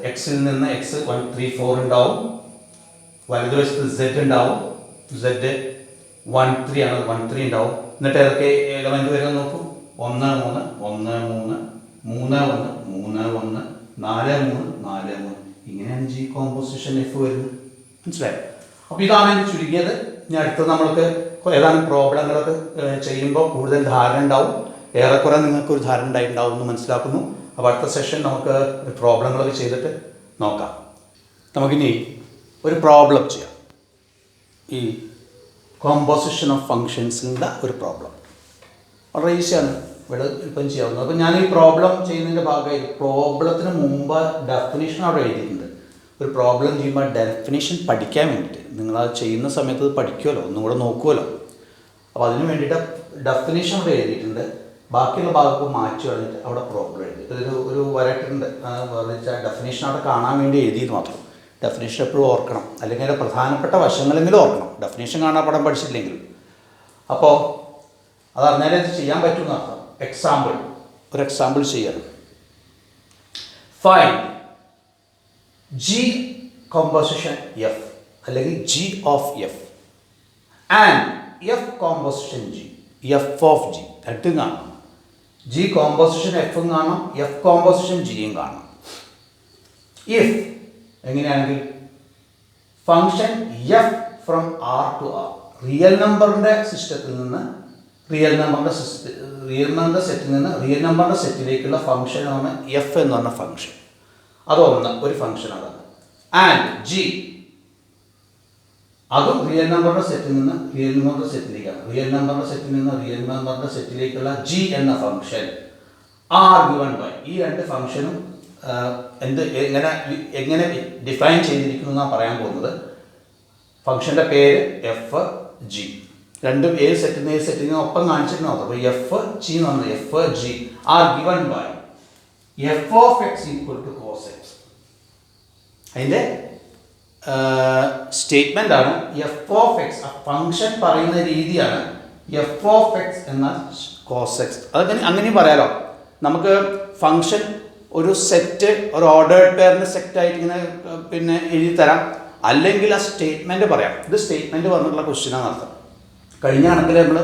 എക്സിൽ നിന്ന് എക്സ് 1 3 4 ഉണ്ടാവും. വലതുവശത്ത് സെഡ് ഉണ്ടാവും. സെഡ് 1 3 ആണ്, 1 3 ഉണ്ടാവും. എന്നിട്ട് ഏതൊക്കെ എലമെന്റ് വരുമെന്ന് നോക്കൂ. 1 3 1 3 3 ഇങ്ങനെയാണ് ജി കോമ്പോസിഷൻ എഫ് വരുന്നത്. മനസ്സിലായോ? അപ്പോൾ ഇതാണ് എൻ്റെ ചുരുങ്ങിയത്. ഇനി അടുത്ത് നമ്മൾക്ക് ഏതാനും പ്രോബ്ലങ്ങളൊക്കെ ചെയ്യുമ്പോൾ കൂടുതൽ ധാരണ ഉണ്ടാവും. ഏറെക്കുറെ നിങ്ങൾക്കൊരു ധാരണ ഉണ്ടായിട്ടുണ്ടാവും എന്ന് മനസ്സിലാക്കുന്നു. അപ്പോൾ അടുത്ത സെഷൻ നമുക്ക് പ്രോബ്ലങ്ങളൊക്കെ ചെയ്തിട്ട് നോക്കാം. നമുക്കിനി ഒരു പ്രോബ്ലം ചെയ്യാം. ഈ കോമ്പോസിഷൻ ഓഫ് ഫങ്ഷൻസിൻ്റെ ഒരു പ്രോബ്ലം വളരെ ഈസിയാണ്, ഇവിടെ ഇപ്പം ചെയ്യാവുന്നത്. അപ്പോൾ ഞാൻ ഈ പ്രോബ്ലം ചെയ്യുന്നതിൻ്റെ ഭാഗമായി പ്രോബ്ലത്തിന് മുമ്പ് ഡെഫിനിഷൻ അവിടെ എഴുതിയിട്ടുണ്ട്. ഒരു പ്രോബ്ലം ചെയ്യുമ്പോൾ ഡെഫിനിഷൻ പഠിക്കാൻ വേണ്ടിയിട്ട് നിങ്ങളത് ചെയ്യുന്ന സമയത്ത് അത് പഠിക്കുമല്ലോ, ഒന്നും കൂടെ നോക്കുമല്ലോ. അപ്പോൾ അതിന് വേണ്ടിയിട്ട് ഡെഫിനിഷൻ അവിടെ എഴുതിയിട്ടുണ്ട്. ബാക്കിയുള്ള ഭാഗത്ത് മാറ്റി കളഞ്ഞിട്ട് അവിടെ പ്രോബ്ലം എഴുതി ഒരു വരട്ടുണ്ട്. ഡെഫിനേഷൻ അവിടെ കാണാൻ വേണ്ടി എഴുതിയത് മാത്രം. ഡെഫിനേഷൻ എപ്പോഴും ഓർക്കണം, അല്ലെങ്കിൽ അതിൻ്റെ പ്രധാനപ്പെട്ട വശങ്ങളെങ്കിലും ഓർക്കണം. ഡെഫിനേഷൻ കാണാൻ പടം പഠിച്ചില്ലെങ്കിൽ. അപ്പോൾ അതറിഞ്ഞാലേ ഇത് ചെയ്യാൻ പറ്റുമെന്ന് അർത്ഥം. എക്സാമ്പിൾ, ഒരു എക്സാമ്പിൾ ചെയ്യണം. ഫൈൻഡ് ജി കോമ്പോസിഷൻ എഫ് അല്ലെങ്കിൽ G of F and F composition G, F of G രണ്ടും കാണണം. ജി കോമ്പോസിഷൻ എഫും കാണണം, എഫ് കോമ്പോസിഷൻ ജിയും കാണണം. ഇഫ് എങ്ങനെയാണെങ്കിൽ function F from R to R, real നമ്പറിൻ്റെ സിസ്റ്റത്തിൽ നിന്ന് റിയൽ നമ്പറിൻ്റെ സെറ്റിൽ നിന്ന് റിയൽ നമ്പറിൻ്റെ സെറ്റിലേക്കുള്ള ഫംഗ്ഷനാണ് എഫ് എന്ന് പറഞ്ഞ ഫംഗ്ഷൻ. അതൊന്ന്, ഒരു ഫംഗ്ഷൻ അതാണ്. ആൻഡ് ജി, അതും റിയൽ നമ്പറിൻ്റെ സെറ്റിൽ നിന്ന് റിയൽ നമ്പറിൻ്റെ സെറ്റിലേക്കാണ്. റിയൽ നമ്പറിൻ്റെ സെറ്റിൽ നിന്ന് റിയൽ നമ്പറിൻ്റെ സെറ്റിലേക്കുള്ള ജി എന്ന ഫംഗ്ഷൻ ആർ ഗിവൺ ബൈ, ഈ രണ്ട് ഫംഗ്ഷനും എങ്ങനെ ഡിഫൈൻ ചെയ്തിരിക്കുന്നു എന്നാണ് പറയാൻ പോകുന്നത്. ഫംഗ്ഷൻ്റെ പേര് എഫ് ജി, രണ്ടും ഏത് സെറ്റിൽ നിന്ന് ഏത് സെറ്റിൽ നിന്ന് ഒപ്പം കാണിച്ചിട്ടുണ്ടോ. അപ്പോൾ എഫ് ജി എന്ന് പറഞ്ഞത് F G are given by F of X equal to cos X. അതിൻ്റെ സ്റ്റേറ്റ്മെൻ്റ് ആണ് എഫ് ഓഫ് എക്സ്. ആ ഫംഗ്ഷൻ പറയുന്ന രീതിയാണ് എഫ് ഓഫ് എക്സ് എന്ന കോസ് എക്സ്. അതൊക്കെ അങ്ങനെയും പറയാലോ. നമുക്ക് ഫംഗ്ഷൻ ഒരു സെറ്റ്, ഒരു ഓർഡേർഡ് പെയറിൻ്റെ സെറ്റായിട്ട് ഇങ്ങനെ പിന്നെ എഴുതി തരാം, അല്ലെങ്കിൽ ആ സ്റ്റേറ്റ്മെൻറ്റ് പറയാം. ഇത് സ്റ്റേറ്റ്മെൻറ്റ് പറഞ്ഞിട്ടുള്ള ക്വസ്റ്റ്യനാണ് അർത്ഥം. കഴിഞ്ഞ കണക്കിൽ നമ്മൾ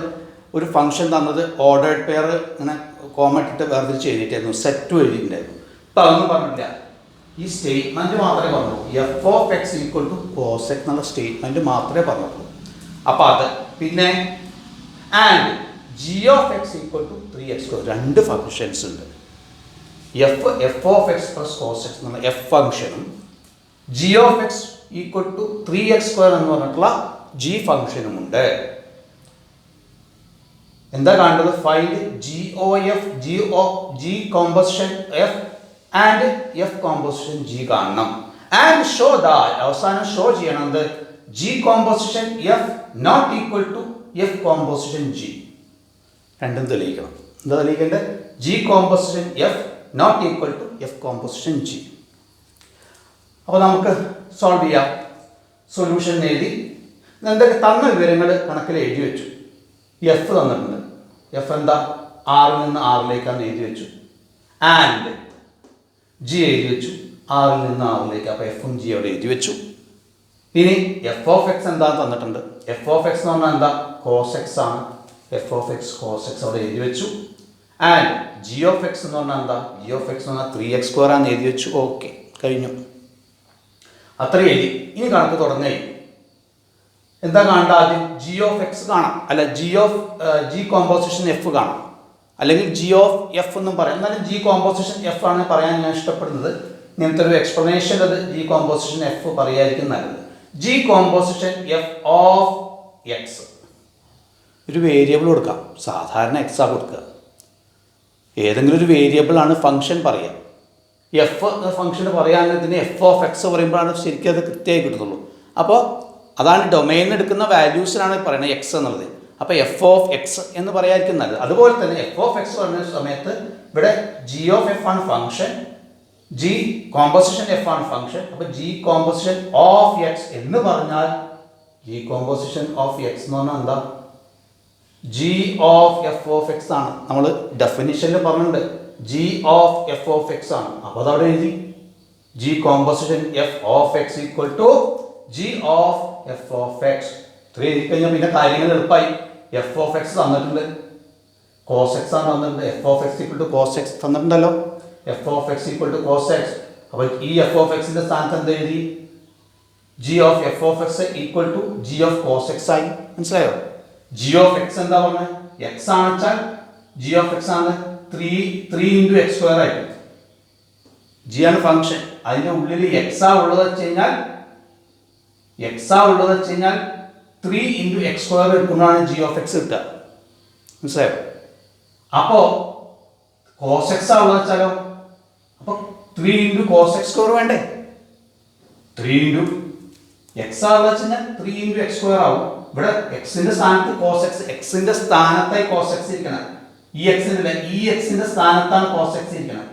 ഒരു ഫംഗ്ഷൻ തന്നത് ഓർഡേർഡ് പെയർ ഇങ്ങനെ കോമട്ടിട്ട് വേർതിരിച്ച് എഴുതിയിട്ടായിരുന്നു, സെറ്റും എഴുതിയിട്ടുണ്ടായിരുന്നു. ഇപ്പം അതൊന്നും പറഞ്ഞിട്ടില്ല, ഈ സ്റ്റേറ്റ്മെൻറ്റ് മാത്രമേ പറഞ്ഞുള്ളൂ. F of X equal to cos X എന്നുള്ള സ്റ്റേറ്റ്മെൻറ്റ് മാത്രമേ പറഞ്ഞുള്ളൂ. അപ്പോൾ അത് പിന്നെ and G of X equal to 3x², രണ്ട് ഫങ്ഷൻസ് ഉണ്ട്. F of X plus cos X എന്നുള്ള എഫ് ഫംഗ്ഷനും G of X equal to 3x² എന്ന് പറഞ്ഞിട്ടുള്ള ജി ഫംഗ്ഷനുമുണ്ട്. എന്താ കാണേണ്ടത്? Find G O F, G composition F and F composition G കാണണം. ആൻഡ് ഷോ ദാറ്റ്, അവസാനം ഷോ ചെയ്യണം G composition F not equal to F composition G. രണ്ടും തെളിയിക്കണം. എന്താ തെളിയിക്കേണ്ടത്? G composition F not equal to F composition G. അപ്പോൾ നമുക്ക് solve ചെയ്യാം. സൊല്യൂഷൻ എഴുതി എന്തൊക്കെ തന്ന വിവരങ്ങൾ കണക്കിൽ എഴുതി വെച്ചു. എഫ് തന്നിട്ടുണ്ട്. എഫ് എന്താ? ആറിൽ നിന്ന് ആറിലേക്കാണ് എഴുതി വെച്ചു. ആൻഡ് ജി എഴുതി വെച്ചു, ആറിൽ നിന്ന് ആറിലേക്ക്. അപ്പോൾ എഫും ജി അവിടെ എഴുതി വെച്ചു. ഇനി എഫ് ഓഫ് എക്സ് എന്താ തന്നിട്ടുണ്ട്? എഫ് ഓഫ് എക്സ് എന്ന് പറഞ്ഞാൽ എന്താ? കോസ് എക്സ് ആണ്. F of X cos X അവിടെ എഴുതി വെച്ചു. ആൻഡ് ജി ഓഫ് എക്സ് എന്ന് പറഞ്ഞാൽ എന്താ? ജി ഓഫ് എക്സ് എന്ന് പറഞ്ഞാൽ 3x² ആണെന്ന് എഴുതി വെച്ചു. ഓക്കെ, കഴിഞ്ഞു. അത്ര എഴുതി. ഇനി കണക്ക് തുടങ്ങി. എന്താ കാണേണ്ട? ആദ്യം ജി ഓഫ് എക്സ് കാണാം, അല്ല ജി കോമ്പോസിഷൻ എഫ് കാണാം, അല്ലെങ്കിൽ ജി ഓഫ് എഫ് എന്നും പറയാം. എന്നാലും ജി കോമ്പോസിഷൻ എഫ് ആണ് പറയാൻ ഞാൻ ഇഷ്ടപ്പെടുന്നത്. ഇങ്ങനത്തെ ഒരു എക്സ്പ്ലനേഷൻ അത് ജി കോമ്പോസിഷൻ എഫ് പറയായിരിക്കും നല്ലത്. G composition F of X, ഒരു വേരിയബിൾ കൊടുക്കാം. സാധാരണ എക്സാ കൊടുക്കുക. ഏതെങ്കിലും ഒരു വേരിയബിൾ ആണ് ഫംഗ്ഷൻ പറയുക. എഫ് ഫംഗ്ഷൻ പറയാമെന്നതിന് എഫ് ഓഫ് എക്സ് പറയുമ്പോഴാണ് ശരിക്കും അത് കൃത്യമായി കിട്ടുന്നുള്ളൂ. അപ്പോൾ അതാണ് ഡൊമൈൻ എടുക്കുന്ന വാല്യൂസിനാണ് പറയുന്നത് എക്സ് എന്നുള്ളത്. അപ്പോൾ എഫ് ഓഫ് എക്സ് എന്ന് പറയാതിരിക്കും നല്ലത്. അതുപോലെ തന്നെ എഫ് ഓഫ് എക്സ് പറഞ്ഞ സമയത്ത് ഇവിടെ ജി ഓഫ് എഫ് ആണ് ഫംഗ്ഷൻ, ജി കോമ്പോസിഷൻ എഫ് ആണ് ഫംഗ്ഷൻ. അപ്പോൾ ജി കോമ്പോസിഷൻ ഓഫ് എക്സ് എന്ന് പറഞ്ഞാൽ ജി കോമ്പോസിഷൻ ഓഫ് എക്സ് എന്ന് പറഞ്ഞാൽ എന്താ? G of F of X ആണ്. നമ്മൾ ഡെഫിനിഷനിൽ പറഞ്ഞിട്ടുണ്ട് G of F of X ആണ്. അപ്പോൾ അതവിടെ എഴുതി G composition F of X equal to G of F of X. ഇത്രയും എഴുതി കഴിഞ്ഞാൽ പിന്നെ കാര്യങ്ങൾ എളുപ്പമായി. എഫ് ഓഫ് എക്സ് തന്നിട്ടുണ്ട്, കോസ് എക്സ് ആണ് തന്നിട്ടുണ്ട്. F of X equal to cos X തന്നിട്ടുണ്ടല്ലോ. F of X equal to cos X. അപ്പോൾ ഈ എഫ് ഓഫ് എക്സിന്റെ സ്ഥാനത്ത് എന്ത് എഴുതി? G of F of X equal to G of cos X ആയി. മനസ്സിലായോ? ജി ഓഫ് എക്സ് എന്താ പറഞ്ഞത്? എക്സ് ആണ് വെച്ചാൽ ജി ഓഫ് എക്സ് ആണ് 3 ഇൻറ്റു എക്സ് സ്ക്വയർ ആയിട്ട്. ജി ആണ് ഫംഗ്ഷൻ. അതിൻ്റെ ഉള്ളിൽ എക്സാ ഉള്ളത് വെച്ച് കഴിഞ്ഞാൽ 3 ഇൻറ്റു എക്സ് സ്ക്വയർ എടുക്കുമ്പോഴാണ് ജി ഓഫ് എക്സ് കിട്ടുക. മനസ്സിലായോ? അപ്പോൾ കോസ് എക്സ് ആവുക വെച്ചാലോ, അപ്പോൾ 3 ഇൻറ്റു കോസ് എക്സ് സ്ക്വയർ വേണ്ടേ? 3 ഇൻറ്റു എക്സ് ആവുക വെച്ച് കഴിഞ്ഞാൽ 3 ഇൻറ്റു എക്സ് സ്ക്വയർ ആവും. ഇവിടെ എക്സിന്റെ സ്ഥാനത്ത് കോസ് എക്സ്, എക്സിന്റെ സ്ഥാനത്തായി കോസ് എക്സ് ഇരിക്കണം. ഈ എക്സിന്റെ സ്ഥാനത്താണ് കോസ് എക്സ് ഇരിക്കണം.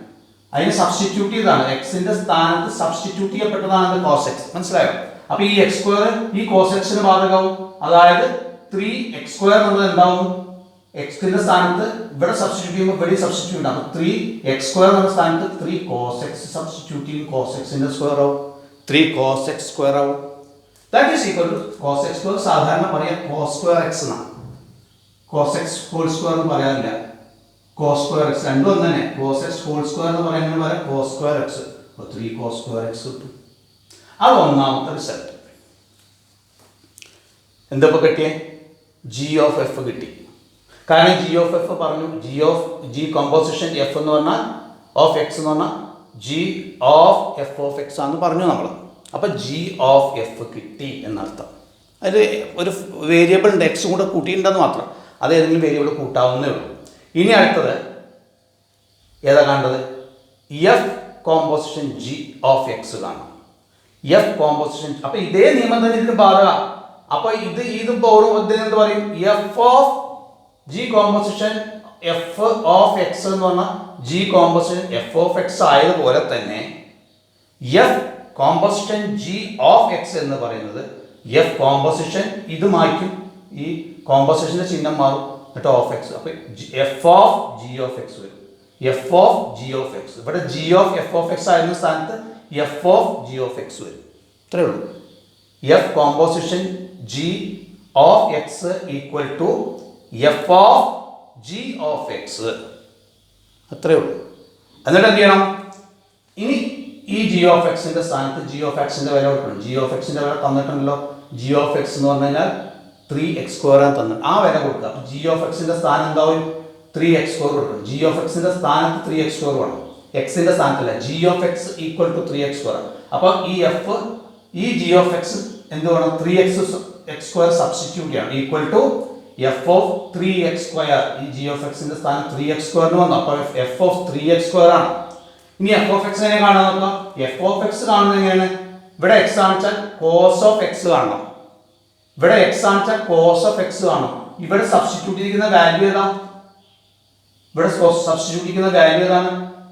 അതിന് സബ്സ്റ്റിറ്റ്യൂട്ട് ചെയ്താണ്, എക്സിന്റെ സ്ഥാനത്ത് സബ്സ്റ്റിറ്റ്യൂട്ട് ചെയ്യപ്പെട്ടതാണ് കോസ് എക്സ്. മനസ്സിലായോ? അപ്പൊ ഈ എക്സ് സ്ക്വയർ ഈ കോസ് എക്സിന് ബാധകമാവും. അതായത് 3 എക്സ് സ്ക്വയർ എന്നുള്ളത് എന്താവും? എക്സിന്റെ സ്ഥാനത്ത് ഇവിടെ സബ്സ്റ്റിറ്റ്യൂട്ട് ചെയ്യുമ്പോൾ ഇവിടെ സബ്സ്റ്റിറ്റ്യൂട്ട് ആവും. 3 എക്സ് സ്ക്വയർ എന്ന സ്ഥാനത്ത് 3 കോസ് എക്സ് സബ്സ്റ്റിറ്റ്യൂട്ട് ചെയ്യും. കോസ് എക്സിന്റെ സ്ക്വയർ ആവും 3 കോസ് എക്സ് സ്ക്വയർ ആവും. That is equal to cos X square. സാധാരണ പറയാം കോസ് സ്ക്വയർ എക്സ് എന്നാണ്. കോസ് എക്സ് ഹോൾ സ്ക്വയർ എന്ന് പറയാറില്ല. കോസ് സ്ക്വയർ എക്സ് രണ്ടും ഒന്ന് തന്നെ. കോസ് എക്സ് ഹോൾ സ്ക്വയർ എന്ന് പറയുന്നത് പറയാം കോസ് സ്ക്വയർ എക്സ്. അപ്പോൾ 3 കോസ് സ്ക്വയർ എക്സ് കിട്ടും. അത് ഒന്നാമത്തെ റിസൾട്ട്. എന്തൊക്കെ കിട്ടിയേ? ജി ഓഫ് എഫ് കിട്ടി. കാരണം ജി ഓഫ് എഫ് പറഞ്ഞു, ജി കോമ്പോസിഷൻ എഫ് എന്ന് പറഞ്ഞാൽ ഓഫ് എക്സ് എന്ന് പറഞ്ഞാൽ G of F of X ആണെന്ന് പറഞ്ഞു നമ്മൾ. അപ്പം ജി ഓഫ് എഫ് കിട്ടി എന്നർത്ഥം. അതിൽ ഒരു വേരിയബിൾ ഉണ്ട്, എക്സും കൂടെ കൂട്ടിയിട്ടുണ്ടെന്ന് മാത്രം. അത് ഏതെങ്കിലും വേരിയബിൾ കൂട്ടാവുന്നേ ഉള്ളൂ. ഇനി അടുത്തത് ഏതാ കാണേണ്ടത്? F composition G of X കാണാം. F composition. അപ്പം ഇതേ നിയമം തന്നെ ഇതിന് ബാധക. അപ്പോൾ ഇത് പോലും എന്ത് പറയും? F of G composition F of X എന്ന് പറഞ്ഞാൽ G composition F of X ആയതുപോലെ തന്നെ F composition G of X എന്ന് പറയുന്നത് എഫ് കോമ്പോസിഷൻ ഇത് മാറ്റും. ഈ കോമ്പോസിഷന്റെ ചിഹ്നം മാറും. എന്നിട്ട് ഓഫ് എക്സ്. അപ്പൊ F of G of X വരും. F of G of X. ഇവിടെ G of F of X ആയിരുന്ന സ്ഥാനത്ത് F of G of X വരും. ഇത്രയേ ഉള്ളൂ. F composition G of X equal to F of G of X. അത്രയേ ഉള്ളൂ. എന്നിട്ട് എന്ത് ചെയ്യണം? ഇനി ഈ ജി ഓഫ് എക്സിന്റെ സ്ഥാനത്ത് ജി ഓഫ് എക്സിന്റെ വില കൊടുക്കണം. ജി ഓഫ് എക്സിന്റെ വില തന്നിട്ടുണ്ടല്ലോ. ജി ഓഫ് എക്സ് എന്ന് പറഞ്ഞു കഴിഞ്ഞാൽ 3 എക്സ് സ്ക്വയർ ആണ് തന്നിട്ട് ആ വില കൊടുക്കുക. ജി ഓഫ് എക്സിന്റെ സ്ഥാനം എന്താവും? 3 എക്സ് സ്ക്വയർ കൊടുക്കണം. ജി ഓഫ് എക്സിന്റെ സ്ഥാനത്ത് 3 എക്സ് സ്ക്വയർ വേണം. എക്സിന്റെ സ്ഥാനത്തല്ല. G of X equal to 3 X square. അപ്പൊ ഈ ജി ഓഫ് എക്സ് എന്ത് വേണം? 3 എക്സ് സ്ക്വയർ സബ്സ്റ്റിറ്റ്യൂട്ട് ചെയ്യണം. Equal to F of 3 X square. ഈ ജി ഓഫ് എക്സിന്റെ സ്ഥാനം 3 എക്സ് സ്ക്വയറിന് വന്നു. അപ്പൊ എഫ് ഓഫ് 3 എക്സ് സ്ക്വയർ ആണ്. ഇനി എഫ് ഓഫ് എക്സ് എങ്ങനെ കാണാൻ നോക്കാം? എഫ് ഓഫ് എക്സ് കാണുന്നത് എങ്ങനെയാണ്? ഇവിടെ എക്സ് ആണെച്ചാൽ കോസ് ഓഫ് എക്സ് കാണണം. ഇവിടെ എക്സ് ആണെച്ചാൽ കോസ് ഓഫ് എക്സ് കാണണം. ഇവിടെ സബ്സ്റ്റിറ്റ്യൂട്ട് ചെയ്യുന്ന വാല്യൂ ഏതാ? ഇവിടെ സബ്സ്റ്റിറ്റ്യൂട്ട് ചെയ്യുന്ന വാല്യൂ ഏതാണ്?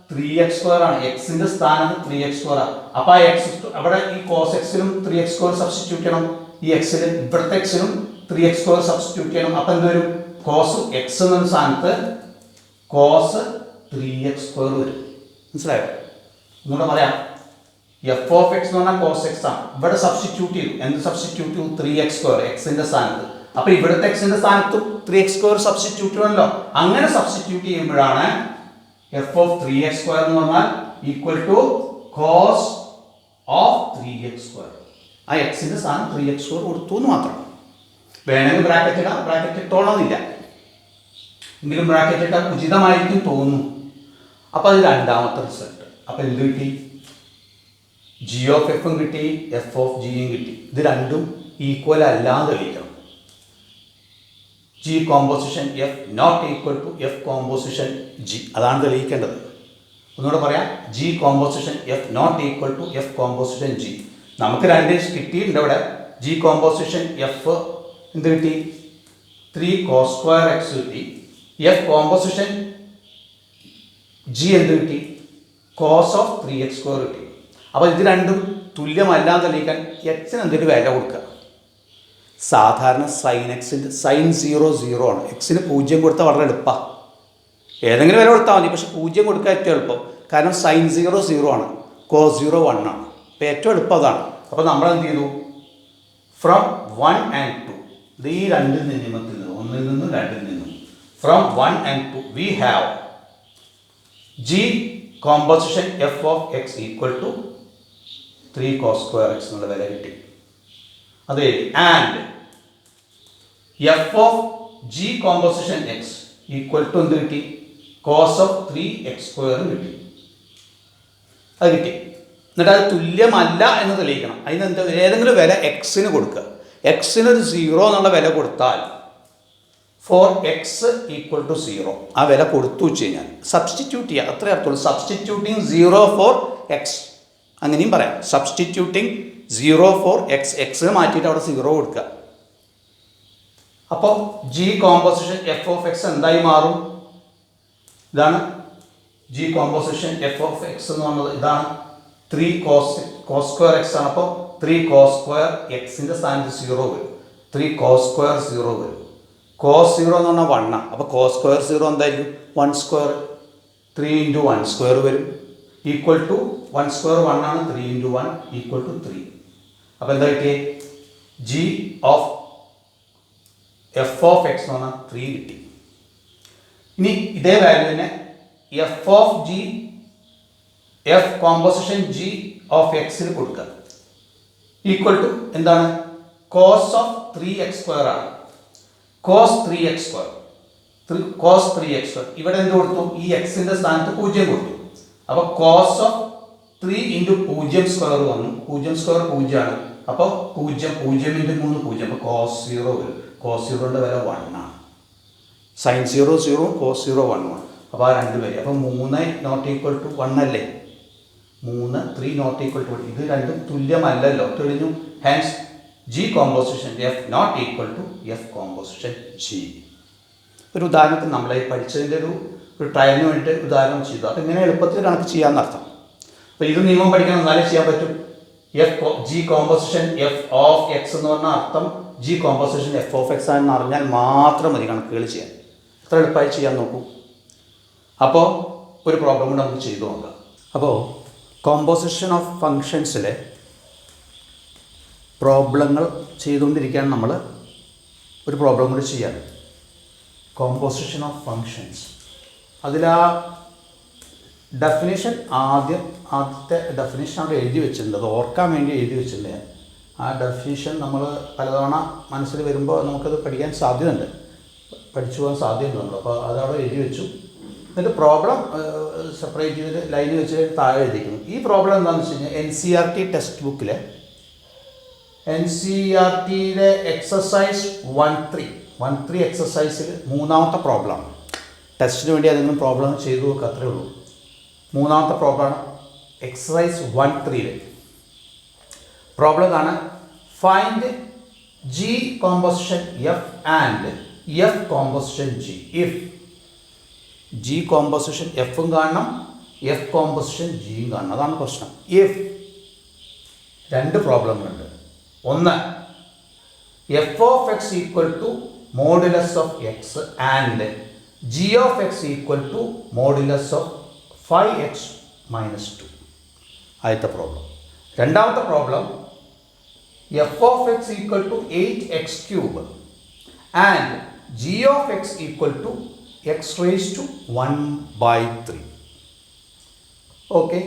3 എക്സ് സ്ക്വയർ ആണ്. എക്സിന്റെ സ്ഥാനത്ത് 3 എക്സ് സ്ക്വയർ ആണ്. അപ്പൊ ആ എക്സ് അവിടെ ഈ കോസ് എക്സിലും 3 എക്സ് സ്ക്വയർ സബ്സ്റ്റിറ്റ്യൂട്ട് ചെയ്യണം. ഈ എക്സിലും ഇവിടുത്തെ എക്സിലും 3 എക്സ് സ്ക്വയർ സബ്സ്റ്റിറ്റ്യൂട്ട് ചെയ്യണം. അപ്പൊ എന്ത് വരും? കോസ് എക്സ് എന്ന സ്ഥാനത്ത് കോസ് 3 എക്സ് സ്ക്വയർ വരും. മനസ്സിലായോ? ഒന്നുകൂടെ പറയാം. എഫ് ഓഫ് എക്സ് എന്ന് പറഞ്ഞാൽ കോസ് എക്സ് ആണ്. ഇവിടെ സബ്സ്റ്റിറ്റ്യൂട്ട് ചെയ്തു. എന്ത് സബ്സ്റ്റിറ്റ്യൂട്ട് ചെയ്തു? 3 എക്സ് സ്ക്വയർ എക്സിന്റെ സ്ഥാനത്ത്. അപ്പൊ ഇവിടുത്തെ എക്സിന്റെ സ്ഥാനത്ത് 3 എക്സ് സ്ക്വയർ സബ്സ്റ്റിറ്റ്യൂട്ട് ചെയ്യണമല്ലോ. അങ്ങനെ സബ്സ്റ്റിറ്റ്യൂട്ട് ചെയ്യുമ്പോഴാണ് എഫ് ഓഫ് 3 എക്സ് സ്ക്വയർ എന്ന് പറഞ്ഞാൽ equal to cos of 3 X square. ആ എക്സിന്റെ സ്ഥാനം 3 എക്സ് സ്ക്വയർ കൊടുത്തു എന്ന് മാത്രം. വേണമെങ്കിൽ ബ്രാക്കറ്റ് ഇടാം. ബ്രാക്കറ്റ് ഇട്ടോളന്നില്ല. എങ്കിലും ബ്രാക്കറ്റ് ഇട്ടാൽ ഉചിതമായിരിക്കും തോന്നുന്നു. അപ്പൊ അത് രണ്ടാമത്തെ റിസൾട്ട്. അപ്പൊ എന്ത് കിട്ടി? ജി ഓഫ് എഫും കിട്ടി, എഫ് ഓഫ് ജിയും കിട്ടി. ഇത് രണ്ടും ഈക്വൽ അല്ലാന്ന് തെളിയിക്കണം. G composition F not equal to F composition G. അതാണ് തെളിയിക്കേണ്ടത്. ഒന്നുകൂടെ പറയാം. G composition F not equal to F composition G. നമുക്ക് രണ്ട് കിട്ടിയിട്ടുണ്ട് ഇവിടെ. ജി കോമ്പോസിഷൻ എഫ് എന്ത് കിട്ടി? 3 കോസ് സ്ക്വയർ എക്സ് കിട്ടി. എഫ് കോമ്പോസിഷൻ ജി എന്ത് കിട്ടി? കോസ് ഓഫ് 3 എക്സ് സ്ക്വയർ കിട്ടി. അപ്പോൾ ഇത് രണ്ടും തുല്യമല്ലാന്ന് തെളിയിക്കാൻ എക്സിന് എന്തൊരു വില കൊടുക്കുക? സാധാരണ സൈൻ എക്സിൻ്റെ സൈൻ 0 0 ആണ്. എക്സിന് 0 കൊടുത്താൽ വളരെ എളുപ്പമാണ്. ഏതെങ്കിലും വില കൊടുത്താൽ മതി. പക്ഷെ 0 കൊടുക്കാൻ ഏറ്റവും എളുപ്പം. കാരണം സൈൻ 0 0 ആണ്, കോസ് 0 1 ആണ്. അപ്പോൾ ഏറ്റവും എളുപ്പം അതാണ്. അപ്പോൾ നമ്മൾ എന്ത് ചെയ്തു? ഫ്രം 1 and 2 ഈ രണ്ട് നിയമത്തിൽ നിന്ന്, ഒന്നിൽ നിന്നും രണ്ടിൽ നിന്നും from 1 and 2 we have G composition f of x equal to 3 cos square x എന്നുള്ള വില കിട്ടി. അതെ, and f of G composition x equal to എന്ത് കിട്ടി? cos of 3x square കിട്ടി. അത് കിട്ടി. എന്നിട്ട് അത് തുല്യമല്ല എന്ന് തെളിയിക്കണം. അതിന് എന്താ, ഏതെങ്കിലും വില എക്സിന് കൊടുക്കുക. എക്സിന് ഒരു 0 എന്നുള്ള വില കൊടുത്താൽ ഫോർ എക്സ് ഈക്വൽ ടു 0 ആ വില കൊടുത്തു വെച്ച് കഴിഞ്ഞാൽ സബ്സ്റ്റിറ്റ്യൂട്ട് ചെയ്യുക, അത്രേ അർത്ഥമുള്ളൂ. സബ്സ്റ്റിറ്റ്യൂട്ടിങ് 0 ഫോർ എക്സ്, അങ്ങനെയും പറയാം. സബ്സ്റ്റിറ്റ്യൂട്ടിങ് 0 ഫോർ എക്സ്, എക്സിന് മാറ്റിയിട്ട് അവിടെ 0 കൊടുക്കുക. അപ്പോൾ G composition F of X എന്തായി മാറും? ഇതാണ് G composition F of X എന്ന് പറഞ്ഞത്. ഇതാണ് 3 കോസ് സ്ക്വയർ എക്സ് ആണ്. അപ്പോൾ 3 കോസ് സ്ക്വയർ എക്സിൻ്റെ സ്ഥാനത്ത് 0 വരും. 3 കോസ് സ്ക്വയർ 0 വരും. കോസ് 0 എന്ന് പറഞ്ഞാൽ 1 ആണ്. അപ്പോൾ കോസ് സ്ക്വയർ 0 എന്തായിരിക്കും? 1 സ്ക്വയർ. 3 ഇൻറ്റു 1 സ്ക്വയർ വരും. ഈക്വൽ ടു 1 സ്ക്വയർ 1 ആണ്. 3 ഇൻറ്റു 1 ഈക്വൽ ടു 3. അപ്പോൾ എന്താ കിട്ടിയേ? G of F of X എന്ന് പറഞ്ഞാൽ 3 കിട്ടി. ഇനി ഇതേ വാല്യൂ തന്നെ F of G, F composition G of എക്സിൽ കൊടുക്കുക. ഈക്വൽ ടു എന്താണ്? കോസ് ഓഫ് 3x സ്ക്വയർ ആണ്. Cos 3x square, cos 3x square. ഇവിടെ എന്ത് കൊടുത്തു? ഈ എക്സിൻ്റെ സ്ഥാനത്ത് 0 കൊടുത്തു. അപ്പോൾ കോസ് ഓഫ് 3 ഇൻറ്റു 0 സ്ക്വയർ വന്നു. 0 സ്ക്വയർ 0 ആണ്. അപ്പോൾ 0 ഇൻറ്റു 3 0. അപ്പോൾ കോസ് 0 വരും. കോസ് 0ൻ്റെ വില 1 ആണ്. സൈൻ 0 0, കോസ് 0 1 ആണ്. അപ്പോൾ ആ 2 വരും. അപ്പോൾ 3 നോട്ട് ഈക്വൽ ടു 1 അല്ലേ? 3 നോട്ട് ഈക്വൽ ടു 1. ഇത് രണ്ടും തുല്യമല്ലല്ലോ, തെളിഞ്ഞു. Hence G composition F not equal to F composition G. ഒരു ഉദാഹരണത്തിന് നമ്മളെ പഠിച്ചതിൻ്റെ ഒരു ട്രയലിന് വേണ്ടിയിട്ട് ഉദാഹരണം ചെയ്തു. അതിങ്ങനെ എളുപ്പത്തിൽ കണക്ക് ചെയ്യാമെന്നർത്ഥം. അപ്പോൾ ഇത് നിയമം പഠിക്കണം, എന്നാലേ ചെയ്യാൻ പറ്റും. F G composition F of X എന്ന് പറഞ്ഞ അർത്ഥം G composition F of X ആണെന്ന് അറിഞ്ഞാൽ മാത്രം മതി കണക്കുകൾ ചെയ്യാൻ. എത്ര എളുപ്പമായി ചെയ്യാൻ നോക്കൂ. അപ്പോൾ ഒരു പ്രോബ്ലം കൂടെ നമുക്ക് ചെയ്തു നോക്കാം. അപ്പോൾ കോമ്പോസിഷൻ ഓഫ് ഫങ്ഷൻസിലെ പ്രോബ്ലങ്ങൾ ചെയ്തുകൊണ്ടിരിക്കുകയാണ് നമ്മൾ. ഒരു പ്രോബ്ലം കൂടി ചെയ്യാൻ. കോമ്പോസിഷൻ ഓഫ് ഫങ്ഷൻസ്, അതിൽ ആ ഡെഫിനേഷൻ ആദ്യത്തെ ഡെഫിനേഷൻ അവിടെ എഴുതി വെച്ചിട്ടുണ്ട്. അത് ഓർക്കാൻ വേണ്ടി എഴുതി വെച്ചിട്ടുണ്ട്. ആ ഡെഫിനേഷൻ നമ്മൾ പലതവണ മനസ്സിൽ വരുമ്പോൾ നമുക്കത് പഠിക്കാൻ സാധ്യതയുണ്ട്, പഠിച്ചു പോകാൻ സാധ്യതയുണ്ട് നമ്മൾ. അപ്പോൾ അതവിടെ എഴുതി വെച്ചു. എന്നിട്ട് പ്രോബ്ലം സെപ്പറേറ്റ് ചെയ്ത് ലൈൻ വെച്ച് താഴെ എഴുതിയിരിക്കുന്നു. ഈ പ്രോബ്ലം എന്താണെന്ന് വെച്ച് കഴിഞ്ഞാൽ NCERT ടെക്സ്റ്റ് ബുക്കിലെ NCERTയിലെ എക്സസൈസ് 1.3 എക്സസൈസിൽ 3ാമത്തെ പ്രോബ്ലമാണ്. ടെസ്റ്റിന് വേണ്ടി അതെങ്കിലും പ്രോബ്ലം ചെയ്തു നോക്കുക, അത്രേ ഉള്ളൂ. 3ാമത്തെ പ്രോബ്ലമാണ് എക്സസൈസ് 1.3. പ്രോബ്ലം ആണ് find G composition F and F composition G if G composition എഫും കാണണം, എഫ് കോമ്പോസിഷൻ ജിയും കാണണം. അതാണ് പ്രശ്നം. ഇഫ് 2 പ്രോബ്ലങ്ങളുണ്ട്. ഒന്ന്, F of X equal to modulus of X and G of X equal to modulus of 5x - 2. ആദ്യത്തെ problem. രണ്ടാമത്തെ problem F of X equal to 8x³ and G of X equal to x⁻⁴. Okay,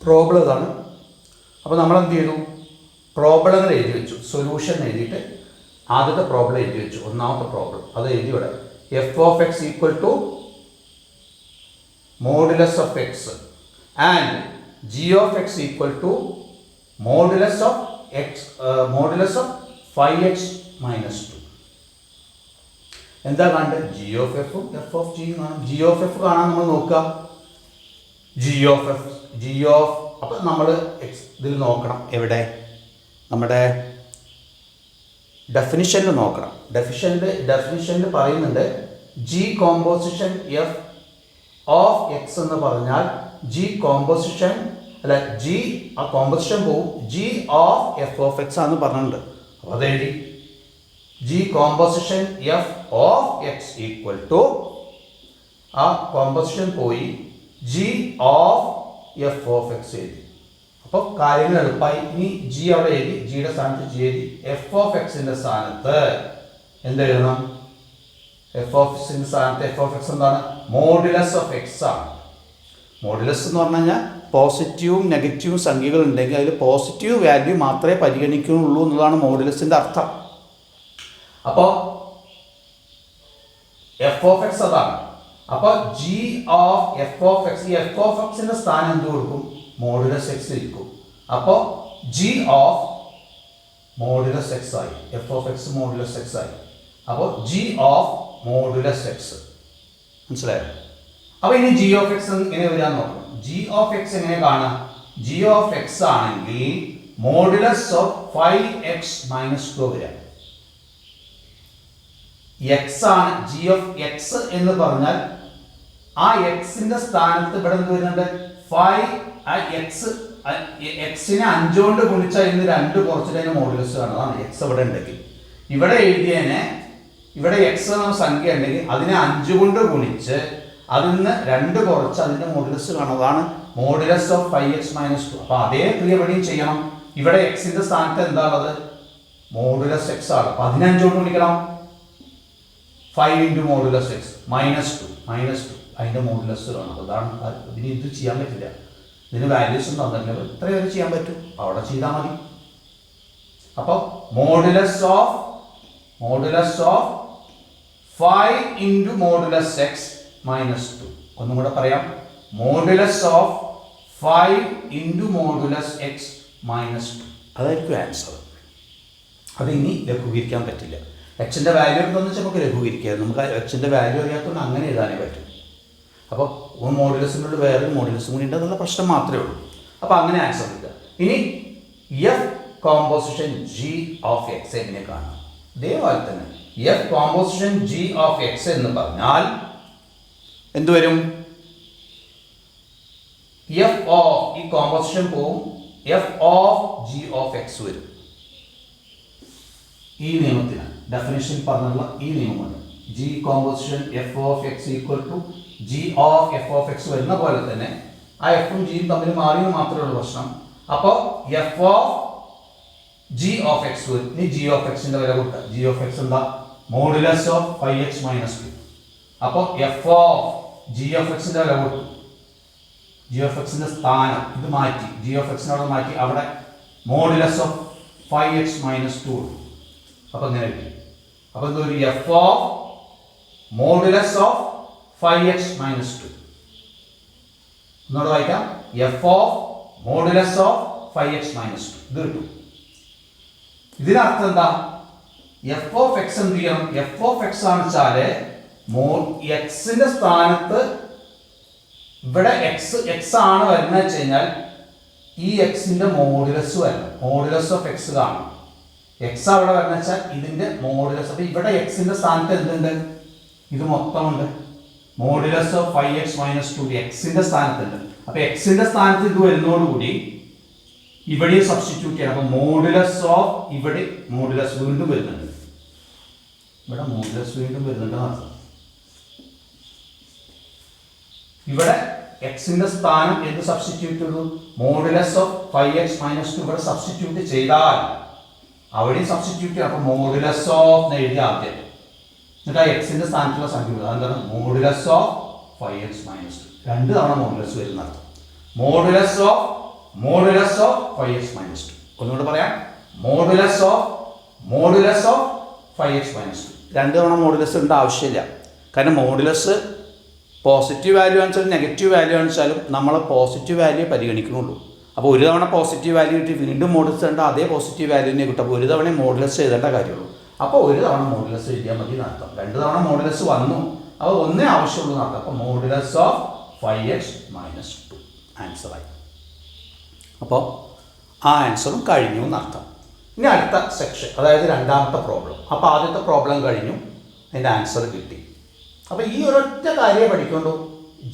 problem ഇതാണ്. അപ്പോൾ നമ്മൾ എന്ത് ചെയ്തു? പ്രോബ്ലങ്ങൾ എഴുതി വെച്ചു. സൊല്യൂഷൻ എഴുതിയിട്ട് ആദ്യത്തെ പ്രോബ്ലം എഴുതി വെച്ചു. 1ാമത്തെ പ്രോബ്ലം അത് എഴുതി ഇവിടെ. F of X equal to modulus of X and G of X equal to modulus of 5x - 2. എന്താ കാണേണ്ടത്? ജി ഓഫ് എഫും എഫ് ഓഫ് ജിയും കാണാം. ജി ഓഫ് എഫ് കാണാൻ നമ്മൾ നോക്കുക. ജി ഓഫ് അപ്പോൾ നമ്മൾ ഇതിൽ നോക്കണം. എവിടെ? നമ്മുടെ ഡെഫിനിഷനിൽ നോക്കണം. ഡെഫിനിഷനിൽ പറയുന്നുണ്ട് G composition F of X എന്ന് പറഞ്ഞാൽ ജി കോമ്പോസിഷൻ അല്ല, ജി ആ കോമ്പോസിഷൻ പോവും, G of F of X ആണെന്ന് പറഞ്ഞിട്ടുണ്ട്. അപ്പോൾ അതെഴുതി G composition F of X equal to ആ കോമ്പോസിഷൻ പോയി G of F of X എഴുതി. അപ്പോൾ കാര്യങ്ങൾ എളുപ്പമായി. ഇനി ജി അവിടെ എഴുതി, ജിയുടെ സ്ഥാനത്ത് ജി എഴുതി. എഫ് ഓഫ് എക്സിൻ്റെ സ്ഥാനത്ത് എന്തെഴുതണം? എഫ് ഓഫ് എക്സിൻ്റെ സ്ഥാനത്ത് എഫ് ഓഫ് എക്സ് എന്താണ്? മോഡുലസ് ഓഫ് എക്സ് ആണ്. മോഡുലസ് എന്ന് പറഞ്ഞു കഴിഞ്ഞാൽ പോസിറ്റീവും നെഗറ്റീവും സംഖ്യകൾ ഉണ്ടെങ്കിൽ അതിൽ പോസിറ്റീവ് വാല്യൂ മാത്രമേ പരിഗണിക്കുന്നുള്ളൂ എന്നുള്ളതാണ് മോഡുലസിൻ്റെ അർത്ഥം. അപ്പോൾ എഫ് ഓഫ് എക്സ് അതാണ്. അപ്പോൾ G of F of X, ഈ എഫ് ഓഫ് എക്സിൻ്റെ സ്ഥാനം എന്ത് കൊടുക്കും? മോഡുലസ് എക്സ് ഇരിക്കും. അപ്പോൾ ജി ഓഫ് മോഡുലസ് എക്സ് ആയി, F of X modulus X ആയി. അപ്പോൾ ജി ഓഫ് മോഡുലസ് എക്സ്, മനസ്സിലായോ? അപ്പോൾ ഇനി ജി ഓഫ് എക്സ് എങ്ങനെ വരാൻ നോക്കാം. ജി ഓഫ് എക്സ് എങ്ങനെ കാണാം? ജി ഓഫ് എക്സ് ആണെങ്കിൽ മോഡുലസ് ഓഫ് 5x - 2 വരാം. എക്സ് ആണ് ജി ഓഫ് എക്സ് എന്ന് പറഞ്ഞാൽ ആ എക്സിന്റെ സ്ഥാനത്ത് ഇവിടെ എന്ത് വരുന്നുണ്ട്? 5. ആ എക്സിനെ 5 കൊണ്ട് ഗുണിച്ചാൽ ഇന്ന് 2 കുറച്ചിട്ട് അതിന് മോഡുലസ് കാണും. അതാണ് എക്സ് ഇവിടെ ഉണ്ടെങ്കിൽ. ഇവിടെ എഴുതിയതിനെ, ഇവിടെ എക്സ് എന്ന സംഖ്യ ഉണ്ടെങ്കിൽ അതിനെ 5 കൊണ്ട് ഗുണിച്ച് അതിൽ നിന്ന് 2 കുറച്ച് അതിന്റെ മോഡുലസ് കാണും. അതാണ് മോഡുലസ് ഓഫ് 5x - 2. അപ്പൊ അതേ ക്രിയ ഇവിടെയും ചെയ്യണം. ഇവിടെ എക്സിന്റെ സ്ഥാനത്ത് എന്താണുള്ളത്? മോഡുലസ് എക്സ് ആണ്. 15 കൊണ്ട് ഗുണിക്കണം. 5 × മോഡുലസ് എക്സ് -2 അതിന്റെ മോഡുലസ് കാണും. അതാണ് ഇതിന് ഇത് ചെയ്യാൻ പറ്റില്ല. ഇതിന് വാല്യൂസ് തന്നിട്ടില്ല. ഇത്ര വരെ ചെയ്യാൻ പറ്റും, അവിടെ ചെയ്താൽ മതി. അപ്പോൾ മോഡുലസ് ഓഫ് 5 × മോഡുലസ് എക്സ് -2. ഒന്നും കൂടെ പറയാം. Modulus of 5 × modulus X -2. അതായിരിക്കും ആൻസർ. അത് ഇനി ലഘൂകരിക്കാൻ പറ്റില്ല. എക്സിൻ്റെ വാല്യൂ എന്താണെന്ന് വെച്ചാൽ നമുക്ക് ലഘൂകരിക്കാം. നമുക്ക് എക്സിൻ്റെ വാല്യൂ അറിയാത്തതുകൊണ്ട് അങ്ങനെ എഴുതാനേ പറ്റും. അപ്പോൾ മോഡുലസിനുള്ള വേറെ മോഡുലസും കൂടി ഉണ്ടെന്നുള്ള പ്രശ്നം മാത്രമേ ഉള്ളൂ. അപ്പോൾ അങ്ങനെ ആൻസർ കിട്ടുക. ഇനി F composition G of X എങ്ങനെ കാണാം? ഇതേപോലെ തന്നെ F composition G of X എന്ന് പറഞ്ഞാൽ എന്തുവരും? എഫ് ഓഫ്, ഈ കോമ്പോസിഷൻ പോവും, F of G of X വരും. ഈ നിയമത്തിന് ഡെഫിനിഷൻ പറഞ്ഞുള്ള ഈ നിയമമാണ്. G composition F of X equal to G of F of X വരുന്ന പോലെ തന്നെ ആ എഫും ജിയും തമ്മിൽ മാറിയെന്ന് മാത്രമേ ഉള്ളൂ പ്രശ്നം. അപ്പോൾ F of G of X വരും. ഇനി ജി ഓഫ് എക്സിന്റെ വില കൊടുക്കുക. ജി ഓഫ് എക്സ് എന്താ? Modulus of 5x - 2. അപ്പോൾ എഫ് ഓഫ് ജി ഓഫ് എക്സിന്റെ വില കൊടുക്കും. ജി ഓഫ് എക്സിന്റെ സ്ഥാനം ഇത് മാറ്റി, ജി ഓഫ് എക്സിനോട് മാറ്റി അവിടെ മോഡുലസ് ഓഫ് 5x - 2. അപ്പോൾ ഇങ്ങനെ കിട്ടി. അപ്പോൾ എന്തൊരു F of modulus of 5x - 2. ഒന്നുകൂടെ വായിക്കാം. F of modulus of 5x - 2 ഇത് കിട്ടും. ഇതിനർത്ഥം എന്താ? എഫ് ഓഫ് എക്സ് എന്ത് ചെയ്യണം? എഫ് ഓഫ് എക്സ് ആണ് വെച്ചാല് എക്സിന്റെ സ്ഥാനത്ത് ഇവിടെ എക്സ് ആണ് വരുന്നത് വെച്ച് കഴിഞ്ഞാൽ ഈ എക്സിന്റെ മോഡുലസ് വരണം. മോഡുലസ് ഓഫ് എക്സ് കാണണം. എക്സ് അവിടെ വരുന്ന വെച്ചാൽ ഇതിന്റെ മോഡുലസ്. അപ്പൊ ഇവിടെ എക്സിന്റെ സ്ഥാനത്ത് എന്തുണ്ട്? ഇത് മൊത്തമുണ്ട്. മോഡുലസ് ഓഫ് 5x - 2 എക്സിന്റെ സ്ഥാനത്തുണ്ട്. അപ്പൊ എക്സിന്റെ സ്ഥാനത്ത് ഇത് വരുന്നതോടുകൂടി ഇവിടെ സബ്സ്റ്റിറ്റ്യൂട്ട് ചെയ്യണം. അപ്പൊ മോഡുലസ് ഓഫ് ഇവിടെ മോഡുലസ് വീണ്ടും വരുന്നുണ്ട്. ഇവിടെ മോഡുലസ് വീണ്ടും വരുന്നുണ്ട് അർത്ഥം. ഇവിടെ എക്സിന്റെ സ്ഥാനം എന്ത് സബ്സ്റ്റിറ്റ്യൂട്ട് ചെയ്തു? മോഡുലസ് ഓഫ് 5x - 2 ഇവിടെ സബ്സ്റ്റിറ്റ്യൂട്ട് ചെയ്താൽ അവിടെയും സബ്സ്റ്റിറ്റ്യൂട്ട് ചെയ്യാം. അപ്പൊ മോഡുലസ് ഓഫ് എഴുതിയ ആദ്യം, എന്നിട്ട് ആ എക്സിന്റെ സ്ഥാനത്തുള്ള സംഖ്യ എന്താണ്? Modulus of 5x - 2. 2 തവണ മോഡുലസ് വരുന്ന അർത്ഥം. Modulus of 5x - 2. ഒന്നുകൂടെ പറയാം. Modulus of 5x - 2. 2 തവണ മോഡുലസ് ഉണ്ട് ആവശ്യമില്ല. കാരണം മോഡുലസ് പോസിറ്റീവ് വാല്യൂ ആണെച്ചാലും നെഗറ്റീവ് വാല്യൂ ആണെച്ചാലും നമ്മൾ പോസിറ്റീവ് വാല്യൂ പരിഗണിക്കുന്നുള്ളൂ. അപ്പോൾ ഒരു തവണ പോസിറ്റീവ് വാല്യൂ കിട്ടി വീണ്ടും മോഡുലസ് ഉണ്ട് അതേ പോസിറ്റീവ് വാല്യൂനെ കിട്ടും. അപ്പോൾ ഒരു തവണ മോഡുലസ് എഴുതേണ്ട കാര്യമുള്ളൂ. അപ്പോൾ ഒരു തവണ മോഡുലസ് എഴുതിയാൽ മതി എന്നർത്ഥം. 2 തവണ മോഡുലസ് വന്നു, അപ്പോൾ ഒന്നേ ആവശ്യമുള്ളൂ എന്നർത്ഥം. അപ്പോൾ മോഡുലസ് ഓഫ് 5x - 2 ആൻസറായി. അപ്പോൾ ആ ആൻസറും കഴിഞ്ഞു എന്നർത്ഥം. ഇനി അടുത്ത സെക്ഷൻ, അതായത് രണ്ടാമത്തെ പ്രോബ്ലം. അപ്പോൾ ആദ്യത്തെ പ്രോബ്ലം കഴിഞ്ഞു, അതിൻ്റെ ആൻസർ കിട്ടി. അപ്പോൾ ഈ ഒരൊറ്റ കാര്യം പഠിക്കൊണ്ടു.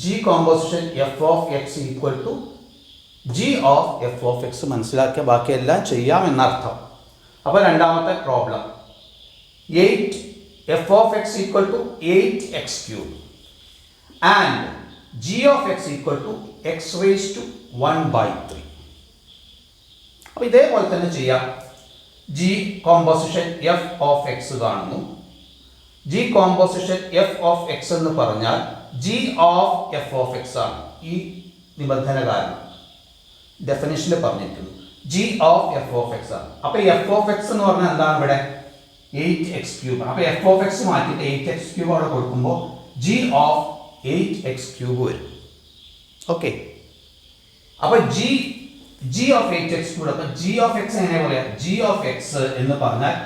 G composition F of X equal to G of F of X മനസ്സിലാക്കിയ ബാക്കിയെല്ലാം ചെയ്യാം എന്നർത്ഥം. അപ്പോൾ രണ്ടാമത്തെ problem 8 F of X equal to 8x³ and G of X equal to x⁻⁴. അപ്പോൾ ഇതേപോലെ തന്നെ ചെയ്യാം. G composition F of X കാണുന്നു. G composition F of X എന്ന് പറഞ്ഞാൽ G of F of X ആണ്. ഈ നിബന്ധന കാരണം ഡെഫിനിഷനിൽ പറഞ്ഞിരിക്കുന്നു G of F of X ആണ്. അപ്പൊ എഫ് ഓഫ് എക്സ് എന്ന് പറഞ്ഞാൽ എന്താണ് ഇവിടെ 8x³ ആണ്. അപ്പൊ എഫ് ഓഫ് എക്സ് മാറ്റിയിട്ട് 8x³ അവിടെ കൊടുക്കുമ്പോൾ ജി ഓഫ് 8x³ വരും. ഓക്കെ, അപ്പൊ ജി ഓഫ് 8x³ അപ്പൊ ജി ഓഫ് എക്സ് എങ്ങനെ പറയാം? ജി ഓഫ് എക്സ് എന്ന് പറഞ്ഞാൽ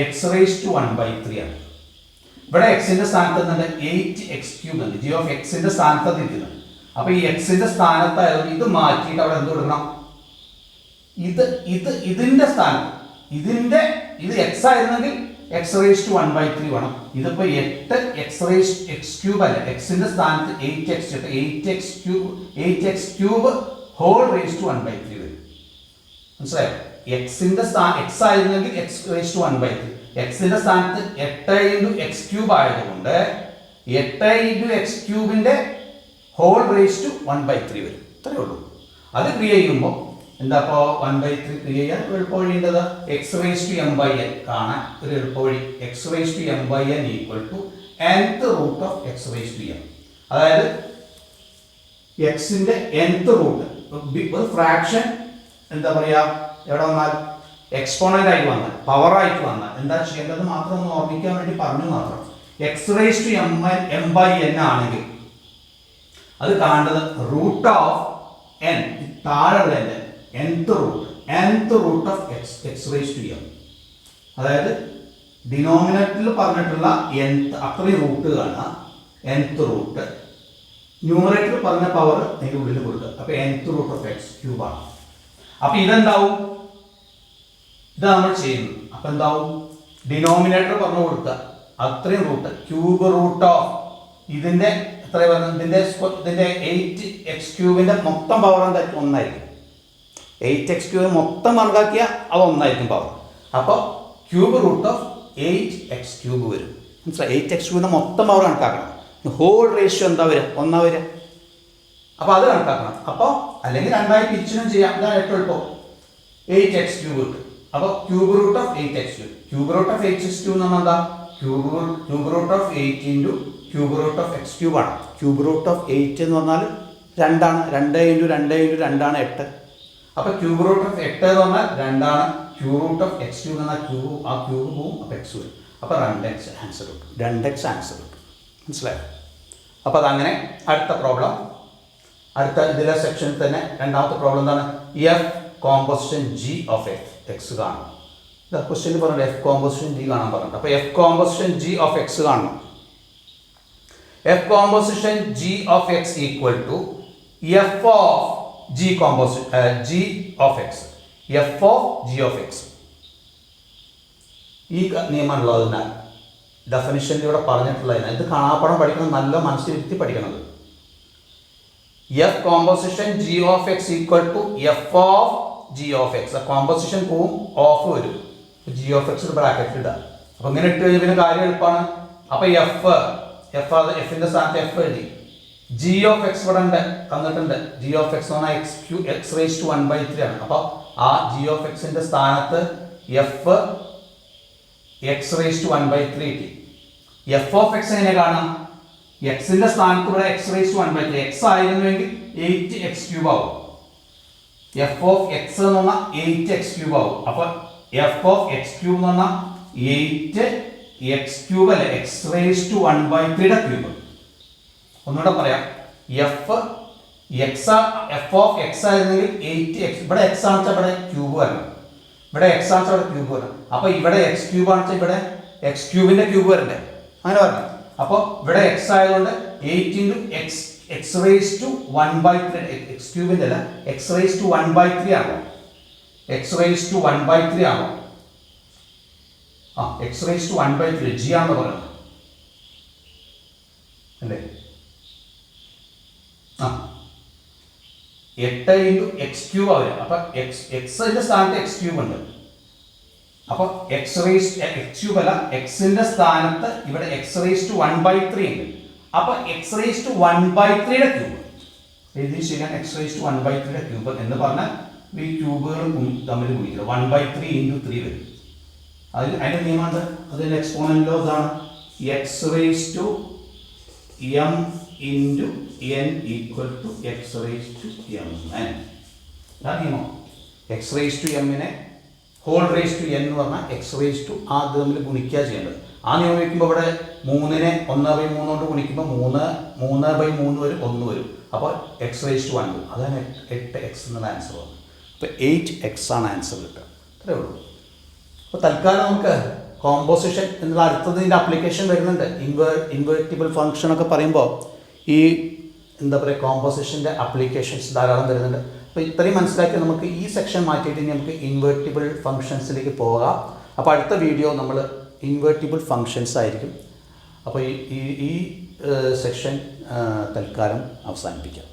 x⁻⁴ ആണ്. ഇവിടെ എക്സിന്റെ സ്ഥാനത്ത് എന്തുണ്ട്? 8x³ ഉണ്ട്. ജി ഓഫ് എക്സിന്റെ സ്ഥാനത്ത് നിൽക്കുന്നത്. അപ്പൊ ഈ എക്സിന്റെ സ്ഥാനത്തായതുകൊണ്ട് ഇത് മാറ്റിയിട്ട് അവിടെ എന്ത് കൊടുക്കണം? ഇതിന്റെ സ്ഥാനത്ത് ഇത് എക്സ് ആയിരുന്നെങ്കിൽ x⁻⁴ വേണം. ഇതിപ്പോ 8x³ അല്ല, എക്സിന്റെ സ്ഥാനത്ത് 8x³ whole⁻⁴ വരും. മനസ്സിലായോ? എക്സിന്റെ എക്സ് ആയിരുന്നെങ്കിൽ x⁻⁴, എക്സിന്റെ സ്ഥാനത്ത് 8x³ ആയതുകൊണ്ട് 8x³ whole⁻⁴ വരും. ഇത്രയേ ഉള്ളൂ. അത് ക്രിയ ചെയ്യുമ്പോൾ എന്താ? ഇപ്പോൾ 1/3 ക്രിയ ചെയ്യാൻ എളുപ്പവഴി ഉണ്ടത് x⁻m/n കാണാൻ ഒരു എളുപ്പവഴി. x⁻m/n nth root of x⁻m. അതായത് എക്സിന്റെ nth റൂട്ട് ഒരു ഫ്രാക്ഷൻ എന്താ പറയാ എവിടെ വന്നാൽ എക്സ്പോണന്റ് ആയിട്ട് വന്നാൽ പവർ ആയിട്ട് വന്നാൽ എന്താ ചെയ്യേണ്ടത് മാത്രം ഒന്ന് ഓർമ്മിക്കാൻ വേണ്ടി പറഞ്ഞു മാത്രം. x⁻m/n ആണെങ്കിൽ അത് കാണേണ്ടത് റൂട്ട് ഓഫ് n താഴെയുള്ള nth റൂട്ട് ഓഫ് x⁻m. അതായത് ഡിനോമിനേറ്ററിൽ പറഞ്ഞിട്ടുള്ള അത്രയും റൂട്ട് കാണുക, nth റൂട്ട്. ന്യൂമറേറ്ററിൽ പറഞ്ഞ പവർ അതിന്റെ ഉള്ളിൽ കൊടുക്കുക. അപ്പൊ nth റൂട്ട് ഓഫ് x³ ആണ്. അപ്പൊ ഇതെന്താവും? ഇതാ നമ്മൾ ചെയ്യുന്നത്. അപ്പൊ എന്താവും? ഡിനോമിനേറ്റർ പറഞ്ഞു കൊടുക്കുക അത്രയും റൂട്ട്, ക്യൂബ് റൂട്ട് ഓഫ് ഇതിന്റെ എത്ര പറഞ്ഞു? ഇതിന്റെ 8x³ മൊത്തം പവർ എന്തായിരിക്കും? 1 ആയിരിക്കും. 8x³ മൊത്തം കണക്കാക്കിയ അവ 1 ആയിരിക്കും പവർ. അപ്പോൾ ക്യൂബ് റൂട്ട് ഓഫ് 8x³ വരും. മനസ്സിലായി? 8x³ മൊത്തം പവർ കണക്കാക്കണം. ഹോൾ റേഷ്യോ എന്താ വരിക? 1 വരിക. അപ്പോൾ അത് കണക്കാക്കണം. അപ്പോൾ അല്ലെങ്കിൽ 2 പിരിച്ചിനും ചെയ്യാം. ഇതാണ് ഏറ്റവും എളുപ്പം. 8x³ കിട്ടും. അപ്പോൾ cube root of 8x³. Cube root of 8x³ എന്ന് പറഞ്ഞാൽ എന്താ? Cube root of 8 into cube root of x³ ആണ്. ക്യൂബ് റൂട്ട് ഓഫ് 8 എന്ന് പറഞ്ഞാൽ 2 ആണ്. 2 ഇൻറ്റു 2 ഇൻറ്റു 2 ആണ് 8. അപ്പോൾ ക്യൂബ് റൂട്ട് ഓഫ് 8 എന്ന് പറഞ്ഞാൽ 2 ആണ്. ക്യൂബ് റൂട്ട് ഓഫ് x³ എന്ന് പറഞ്ഞാൽ ക്യൂബ് പോവും. അപ്പോൾ x വരും. അപ്പോൾ 2x ആൻസർ കിട്ടും. 2x ആൻസർ കിട്ടും. മനസ്സിലായോ? അപ്പോൾ അതങ്ങനെ. അടുത്ത പ്രോബ്ലം, അടുത്ത ഇതിലെ സെക്ഷനിൽ തന്നെ രണ്ടാമത്തെ പ്രോബ്ലം എന്താണ്? F composition G of X കാണണം. ക്വസ്റ്റ്യൻ പറഞ്ഞിട്ട് എഫ് കോമ്പോസിഷൻ ജി കാണാൻ പറഞ്ഞിട്ട്. അപ്പോൾ F composition G of X കാണണം. F composition G of X equal to F of G composition G of X. F of G of X ഈ നിയമമുള്ളതിനാൽ ഡെഫിനിഷനിലൂടെ പറഞ്ഞിട്ടുള്ളതിനാൽ ഇത് കാണാപ്പാടം പഠിക്കണം, നല്ല മനസ്സിലിരുത്തി പഠിക്കണത്. F composition G of X equal to F of G of X. Composition പോവും, of വരും. G of X ബ്രാക്കറ്റിൽ ഇടുക. അപ്പോൾ ഇങ്ങനെ ഇട്ട് കഴിഞ്ഞാൽ പിന്നെ കാര്യം എളുപ്പമാണ്. അപ്പോൾ എഫിന്റെ സ്ഥാനത്ത് എഫ് എഴുതി. ജി ഓഫ് എക്സ് ഇവിടെ ഉണ്ട്, തന്നിട്ടുണ്ട്. ജി ഓഫ് എക്സ് എന്ന് പറഞ്ഞാൽ x⁻⁴ ആണ്. അപ്പോൾ ആ ജി ഓഫ് എക്സിന്റെ സ്ഥാനത്ത് എഫ് x⁻⁴ കിട്ടി. എഫ് ഓഫ് എക്സ് എങ്ങനെ കാണാം? എക്സിന്റെ സ്ഥാനത്ത് ഇവിടെ x⁻⁴. എക്സ് ആയിരുന്നുവെങ്കിൽ 8x³ ആവും. എഫ് ഓഫ് എക്സ് എന്ന് പറഞ്ഞാൽ 8x³ ആവും. അപ്പൊ എഫ് ഓഫ് x³ എന്ന് പറഞ്ഞാൽ 8x³ അല്ലെ, x⁻⁴ ക്യൂബ്. ഒന്നുകൂടെ പറയാം. എഫ് ഓഫ് എക്സ് ആയിരുന്നെങ്കിൽ 8x. ഇവിടെ എക്സ് ആണെന്ന് വെച്ചാൽ ഇവിടെ ക്യൂബ് വരണം. ഇവിടെ എക്സ് ആണെന്ന് വെച്ചാൽ ഇവിടെ ക്യൂബ് വരണം. അപ്പൊ ഇവിടെ x³ ആണെന്ന് വെച്ചാൽ ഇവിടെ x³ ക്യൂബ് വരണ്ടേ? അങ്ങനെ പറഞ്ഞു. അപ്പോൾ ഇവിടെ എക്സ് ആയതുകൊണ്ട് 8 ഇൻറ്റു x⁻⁴ x³ അല്ല, x⁻⁴ ആണോ? x⁻⁴ ആണോ? ആ, x⁻⁴ ജി ആണെന്ന് പറയുന്നത് അല്ലേ? ആ, 8 ഇൻറ്റു x³ ആവില്ല. അപ്പൊ എക്സിന്റെ സ്ഥാനത്ത് x³ ഉണ്ട്. അപ്പോൾ x³ അല്ല, എക്സിന്റെ സ്ഥാനത്ത് ഇവിടെ x⁻⁴ ഉണ്ട്. അപ്പൊ x⁻⁴ ക്യൂബ് എഴുതി ശരിയാണ്. x⁻⁴ ക്യൂബ് എന്ന് പറഞ്ഞാൽ ഈ ക്യൂബുകൾ തമ്മിൽ ഗുണിക്കുക. 1/3 × 3 വരും. അതിന്റെ നിയമം അതിന്റെ എക്സ്പോണന്റ് ഇതാണ്. X raise to M into N equal to X raise to M N. അതാണ് നിയമം. എക്സ് റേസ് ടു എമ്മിനെ ഹോൾ റേസ് ടു എൻ എന്ന് പറഞ്ഞാൽ എക്സ് റേസ് ടു ആ ഇത് തമ്മിൽ ഗുണിക്കുക ചെയ്യേണ്ടത്. ആ നിയമം വയ്ക്കുമ്പോൾ ഇവിടെ 3നെ 1/3 കൊണ്ട് ഗുണിക്കുമ്പോൾ 3/3 വരും, 1 വരും. അപ്പോൾ എക്സ് റേസ് ടു 1 വരും. അതാണ് 8x എന്നുള്ള ആൻസർ വന്നത്. അപ്പോൾ 8x ആണ് ആൻസർ കിട്ടുക. അത്രേ ഉള്ളൂ. അപ്പോൾ തൽക്കാലം നമുക്ക് കോമ്പോസിഷൻ എന്നുള്ള അടുത്തതിൻ്റെ അപ്ലിക്കേഷൻ വരുന്നുണ്ട്. ഇൻവേർട്ടിബിൾ ഫംഗ്ഷൻ ഒക്കെ പറയുമ്പോൾ ഈ എന്താ പറയുക കോമ്പോസിഷൻ്റെ അപ്ലിക്കേഷൻസ് ധാരാളം വരുന്നുണ്ട്. അപ്പോൾ ഇത്രയും മനസ്സിലാക്കി നമുക്ക് ഈ സെക്ഷൻ മാറ്റിയിട്ട് ഇനി നമുക്ക് ഇൻവേർട്ടിബിൾ ഫംഗ്ഷൻസിലേക്ക് പോകാം. അപ്പോൾ അടുത്ത വീഡിയോ നമ്മൾ ഇൻവേർട്ടിബിൾ ഫംഗ്ഷൻസ് ആയിരിക്കും. അപ്പോൾ ഈ സെക്ഷൻ തൽക്കാലം അവസാനിപ്പിക്കാം.